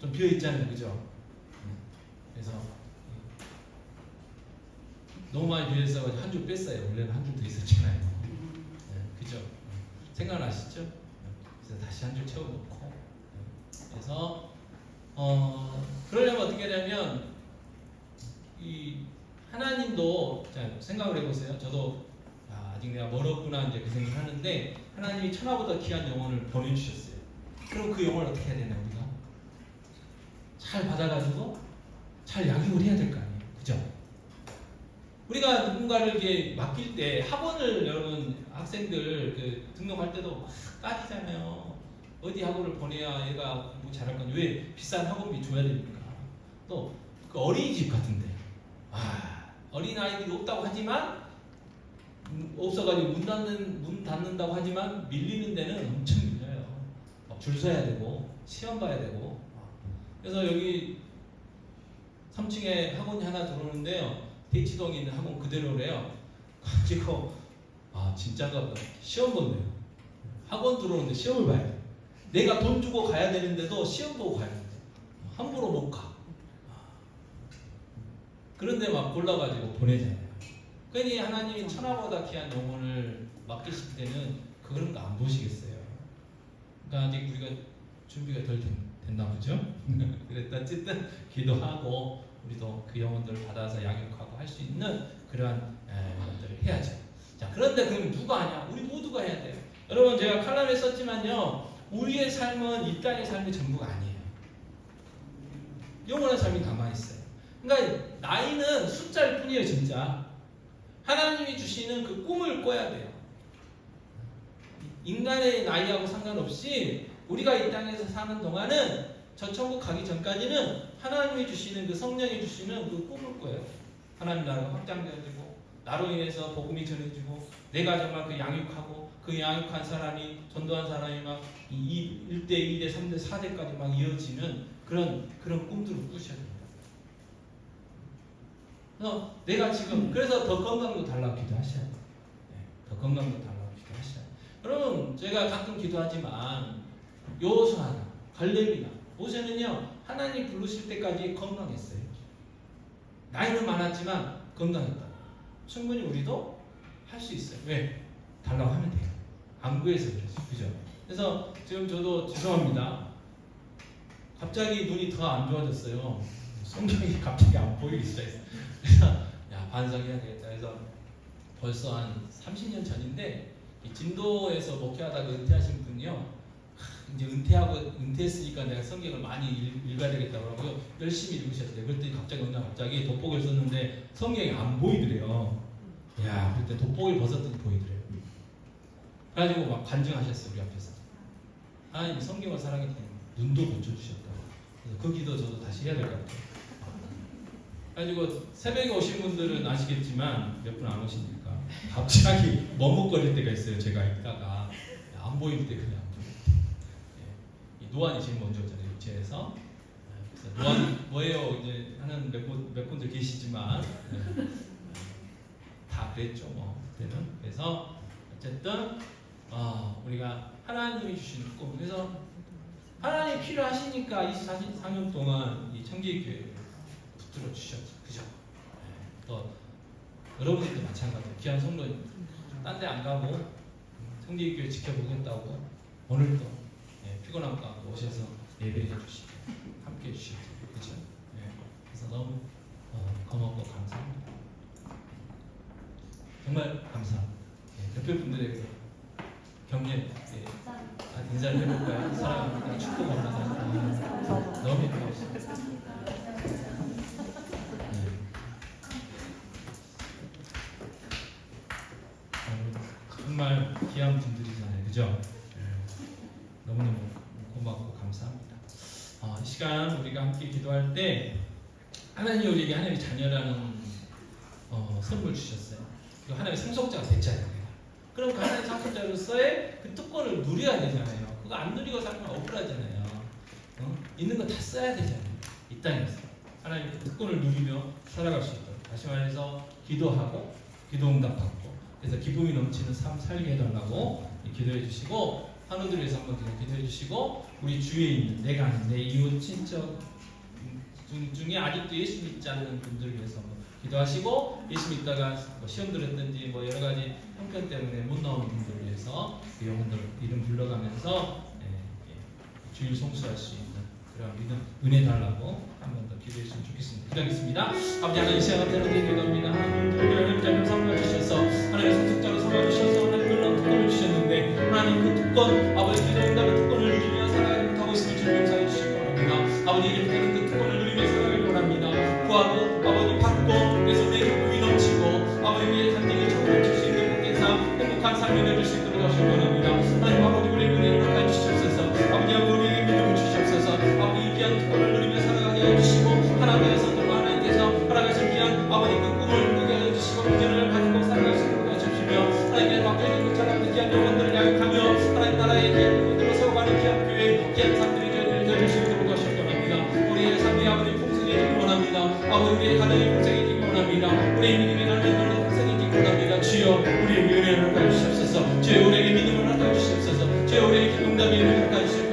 [SPEAKER 2] 좀 비어 있잖아요, 그죠? 그래서 너무 많이 비어 있어 한 줄 뺐어요. 원래는 한 줄 더 있었잖아요. 그죠? 생각나시죠? 그래서 다시 한 줄 채워놓고. 그래서 그러려면 어떻게 하냐면 이 하나님도 자, 생각을 해보세요. 저도 아직 내가 멀었구나 이제 그 생각을 하는데 하나님이 천하보다 귀한 영혼을 보내주셨어요. 그럼 그 영혼을 어떻게 해야 되나 우리가? 잘 받아가지고 잘 양육을 해야 될 거 아니에요. 그죠? 우리가 누군가를 이렇게 맡길 때 학원을 여러분 학생들 그 등록할 때도 막 따지잖아요. 어디 학원을 보내야 얘가 공부 잘할 거냐. 왜 비싼 학원비 줘야 됩니까? 또 그 어린이집 같은데 어린 아이들이 없다고 하지만 없어가지고 문 닫는다고 하지만 밀리는 데는 엄청 밀려요. 줄 서야 되고 시험 봐야 되고. 그래서 여기 3층에 학원이 하나 들어오는데요. 대치동에 있는 학원 그대로래요. 가지고 진짜가 보다 시험 본대요. 학원 들어오는데 시험을 봐야 돼. 내가 돈 주고 가야 되는데도 시험 보고 가야 돼. 함부로 못 가. 그런데 막 골라가지고 보내잖아요. 그러니 하나님이 천하보다 귀한 영혼을 맡기실 때는 그런 거 안 보시겠어요. 그러니까 아직 우리가 준비가 덜 됐나 보죠. 그래서 어쨌든 기도하고 우리도 그 영혼들을 받아서 양육하고 할 수 있는 그러한 것들을 해야죠. 자, 그런데 그럼 누가 하냐? 우리 모두가 해야 돼요. 여러분 제가 칼럼에 썼지만요. 우리의 삶은 이 땅의 삶이 전부가 아니에요. 영원한 삶이 남아있어요. 그러니까 나이는 숫자일 뿐이에요. 진짜 하나님이 주시는 그 꿈을 꿔야 돼요. 인간의 나이하고 상관없이 우리가 이 땅에서 사는 동안은 저 천국 가기 전까지는 하나님이 주시는 그 성령이 주시는 그 꿈을 꿔요. 하나님 나라가 확장되어지고 나로 인해서 복음이 전해지고 내가 정말 그 양육하고 그 양육한 사람이 전도한 사람이 막 1대, 2대, 3대, 4대까지 막 이어지는 그런 꿈들을 꾸셔야 됩니다. 그래서 내가 지금 그래서 더 건강도 달라고 기도하셔야 돼요. 더 건강도 달라고 기도하셔야 돼요. 여러분 제가 가끔 기도하지만 요호수아나 갈렙이나 모세는요 하나님 부르실 때까지 건강했어요. 나이는 많았지만 건강했다. 충분히 우리도 할 수 있어요. 왜? 달라고 하면 돼요. 안 구해서 그렇죠. 그죠? 그래서 지금 저도 죄송합니다. 갑자기 눈이 더 안 좋아졌어요. 성경이 갑자기 안 보이기 시작했어요. 그래서 반성해야 되겠다. 그래서 벌써 한 30년 전인데 이 진도에서 목회하다가 은퇴하신 분이요. 이제 은퇴했으니까 내가 성경을 많이 읽어야 되겠다고 하고요. 열심히 읽으셨대요. 그랬더니 갑자기 돋보기를 썼는데 성경이 안 보이더래요. 야, 그때 돋보기를 벗었더니 보이더래요. 그래가지고 막 간증하셨어요, 우리 앞에서. 하나님이 성경을 사랑했기 때문에 눈도 고쳐주셨다고. 그래서 그 기도 저도 다시 해야 될 것 같아요. 그래가지고 새벽에 오신 분들은 아시겠지만 몇 분 안 오시니까 갑자기 머뭇거릴 때가 있어요. 제가 읽다가 안 보일 때 그냥. 노안이 제일 먼저 오잖아요. 유체에서. 그래서 노안 뭐예요? 이제 하는 몇 분들 계시지만 다 그랬죠, 뭐 그때는. 그래서 어쨌든 우리가 하나님이 주신 꿈. 그래서 하나님이 필요하시니까 24년 동안 이 청계교회를 붙들어 주셨죠, 그죠? 또 여러분들도 마찬가지예요. 귀한 성도님, 딴 데 안 가고 청계교회 지켜보겠다고 오늘도 피곤한 가운데 오셔서 예배해 주시고 함께 해주시고 그렇죠? 그래서 너무 고맙고 감사합니다. 정말 감사합니다. 대표분들에게 격려 인사를 해볼까요? 사랑합니다. 축복합니다. 너무 고맙습니다. 정말 귀한 분들이잖아요, 그죠? 너무너무 고맙고 감사합니다. 이 시간 우리가 함께 기도할 때 하나님이 우리에게 하나님의 자녀라는 선물 주셨어요. 그리고 하나님의 상속자가 됐잖아요. 그럼 그 하나님의 상속자로서의 그 특권을 누려야 되잖아요. 그거 안 누리고 살면 억울하잖아요. 있는 거 다 써야 되잖아요. 이 땅에서 하나님의 그 특권을 누리며 살아갈 수 있도록 다시 말해서 기도하고 기도 응답받고 그래서 기쁨이 넘치는 삶 살게 해달라고 기도해 주시고 한우들 위해서 한번 기도해 주시고 우리 주위에 있는 내가 아는 내 이웃 친척 중에 아직도 예수 믿지 않는 분들을 위해서 기도하시고 예수 믿다가 시험 들었든지 여러 가지 형편 때문에 못 나오는 분들을 위해서 그 영혼들 이름 불러가면서 주일 송수할 수 있는 그런 믿음 은혜 달라고 한 번 더 기도해 주시면 좋겠습니다. 기도하겠습니다. 아버지 하나님 이 시간 하나님 기도합니다. 하나님 특별히 선물 주셔서 하나님 성숙자로 삼아 주셔서 하나님 놀라운 특권을 주셨는데 하나님 그 특권 아버지 기도 응답의 특권을 누리며 살아가지 못하고 있음을 주님 용서해 주시기 바랍니다. 아버지 이렇게는 그 특권을 누리며 살아가길 원합니다. 구하고 아버지 받고 그래서 우리의 기쁨이 넘치고 아버지 우리의 간증이 전부를 줄 수 있는 복된 삶 행복한 삶을 내줄 수 있도록 하시기 원합니다. 하나님 아버지 우리의 은혜를 허락해 주시옵소서. 아버지 우리에게 믿음을 주시옵소서. 아버지 귀한 특권을 누리며 살아가게 해주시고 하나님께서 정말 하나님께서 허락하신 귀한 아버지 그 꿈을 꾸게 해주시고 비전을 가지고 살아갈 수 있도록 해주시며 하나님께서 맡겨진 것처럼 귀한 영혼들을 양육하며 하나님 나라의 귀한 영혼들로 세워가는 귀한 교회 귀한 삶들의 교회를 해줄 수 있도록 하시기 원합니다. 우리의 삶이 아버지 풍성해지기 원합니다. 아버지 우리의 가정이 풍성해지기 원합니다. 우리의 믿음이 나는 풍성해지기 원합니다. 주여 우리에게 은혜를 허락해 주시옵소서. 주여 우리에게 믿음을 허락해 주시옵소서. 주여 우리에게 응답의 은혜를 허락해 주시옵소서.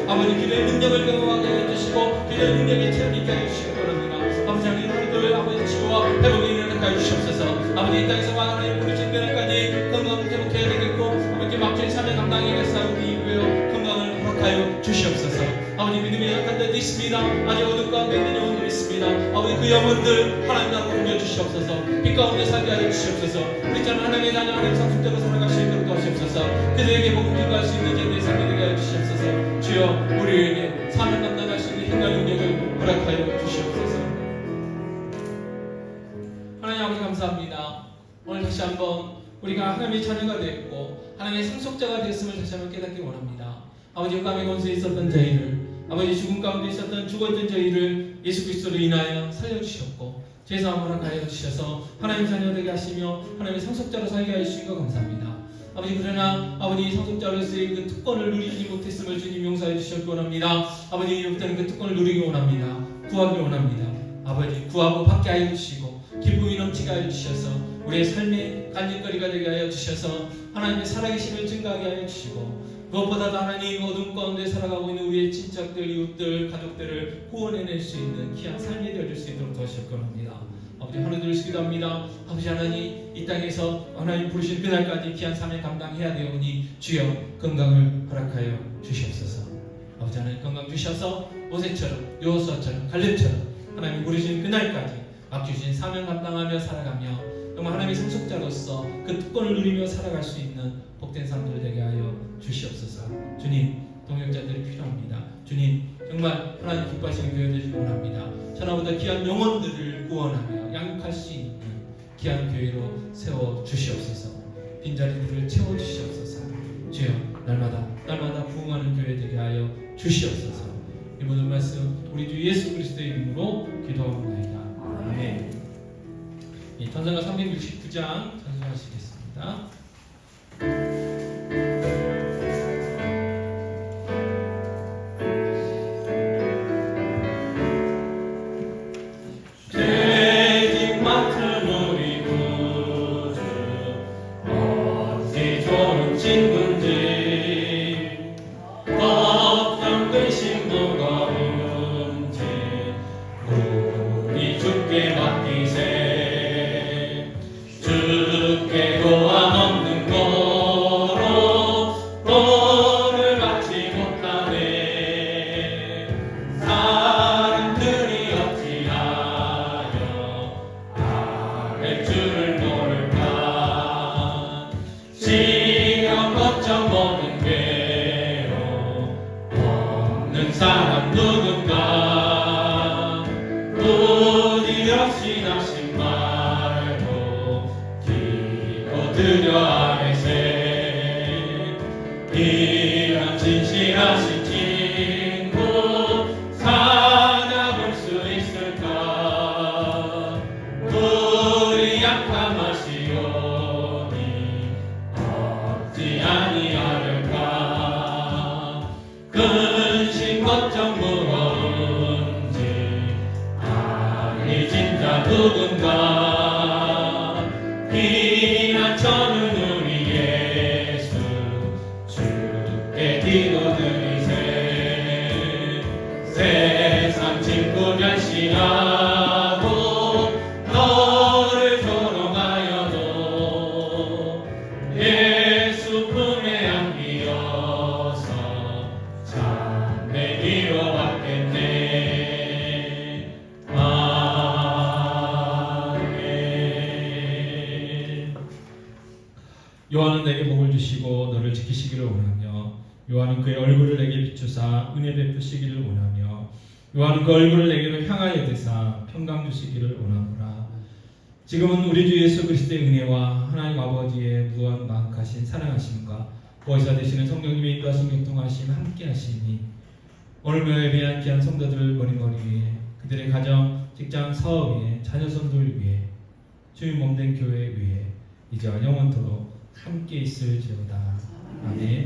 [SPEAKER 2] 아버지 기도의 능력을 경험하게 해주시고 기도의 능력에 체험이 있게 해주시기 바랍니다. 아버지 하나님 우리들 아버지 치유와 회복의 은혜를 허락해 주시옵소서. 아버지 이 땅에서 하나님 부르신 그날까지 건강을 회복해야 되겠고 아버지 막힌 삶의 감당에게 싸우기 이후에 건강을 허락하여 주시옵소서. 아버지 믿음이 약한 데도 있습니다. 아직 어둠 가운데 있는 영혼들이 있습니다. 아버지 그 영혼들 하나님 나라로 옮겨 주시옵소서. 빛 가운데 살게 하여 주시옵소서. 우리 자는 하나님의 자녀 하나님 상속자로 살아갈 수 있도록 도와주시옵소서. 그들에게 복음 기도할 수 있는 제대의 삶이 되게 하여 주시옵소서. 주여 우리에게 사명 감당할 수 있는 힘과 능력을 허락하여 주시옵소서. 하나님 아버지 감사합니다. 오늘 다시 한번 우리가 하나님의 자녀가 되었고 하나님의 상속자가 되었음을 다시 한번 깨닫기 원합니다. 아버지 흑암의 권세에 있었던 저희를 아버지 죽음 가운데 있었던 죽어있던 저희를 예수 그리스도로 인하여 살려주셨고 죄사함을 허락하여 주셔서 하나님의 자녀 되게 하시며 하나님의 상속자로 살게 하시는 것 감사합니다. 아버지 그러나 아버지 상속자로서의 그 특권을 누리지 못했음을 주님 용서해 주시기 원합니다. 아버지 이제부터는 그 특권을 누리기 원합니다. 구하기 원합니다. 아버지 구하고 받게 하여 주시고 기쁨이 넘치게 하여 주셔서 우리의 삶의 간증거리가 되게 하여 주셔서 하나님의 살아계심을 증가하게 하여 주시고 무엇보다도 하나님 어둠 가운데 살아가고 있는 우리의 친척들, 이웃들, 가족들을 구원해낼 수 있는 귀한 삶이 되어줄 수 있도록 도와주실 겁니다. 아버지 하늘을 기도합니다. 아버지 하나님 이 땅에서 하나님 부르신 그날까지 귀한 삶을 감당해야 되오니 주여 건강을 허락하여 주시옵소서. 아버지 하나님 건강 주셔서 모세처럼 여호수아처럼 갈렙처럼 하나님 부르신 그날까지 맡겨주신 사명 감당하며 살아가며 정말 하나님의 상속자로서 그 특권을 누리며 살아갈 수 있는 복된 삶들 되게 하여 주시옵소서. 주님, 동역자들이 필요합니다. 주님, 정말 하나님 기뻐하시는 교회 되시기 원합니다. 천하보다 귀한 영혼들을 구원하며 양육할 수 있는 귀한 교회로 세워 주시옵소서. 빈자리들을 채워 주시옵소서. 주여, 날마다 부흥하는 교회 되게 하여 주시옵소서. 이 모든 말씀 우리 주 예수 그리스도의 이름으로 기도합니다. 아멘. 찬송가 369장 찬송하시겠습니다.
[SPEAKER 4] 죄짓 맡은 우리 구주 어찌 좋은 친구인지 걱정 근심도 가운지 우리 주께 맡기세. 주께 도와 없는 거로 돈을 받지 못하네. 사람들이 어찌하여 아랠 줄을 모를까. 시험 걱정 모든 괴로 없는 사람 누군가. 부질없이 낙심 말고 기도드려 아뢰세. 이런 진실하신 친구 찾아볼 수 있을까. 우리 약함 아시오니 어찌 아니하려까. 근심 걱정 무언지 아니 진짜 누군가. 피난처는 우리 예수 주께 기도드리세. 세상 친구 변신하고 너를 조롱하여도 예수 품에 안기어서 참내 위로받겠네. 아멘.
[SPEAKER 2] 요한은 내게 복을 주시고 너를 지키시기를 원하며 요한은 그의 얼굴을 내게 비추사 은혜 베푸시기를 원하며 요한은 그 얼굴을 내게로 향하여 드사 평강 주시기를 원하노라. 지금은 우리 주 예수 그리스도의 은혜와 하나님 아버지의 무한 만악하신 사랑하심과 보혜사 되시는 성령님의 인도하심 교통하심 함께 하시니 오늘 예배한 귀한 성도들 머리머리 위에 그들의 가정, 직장, 사업 위에 자녀 손들 위에 주의 몸된 교회 위에 이제와 영원토록 함께 있을지어다. 아멘.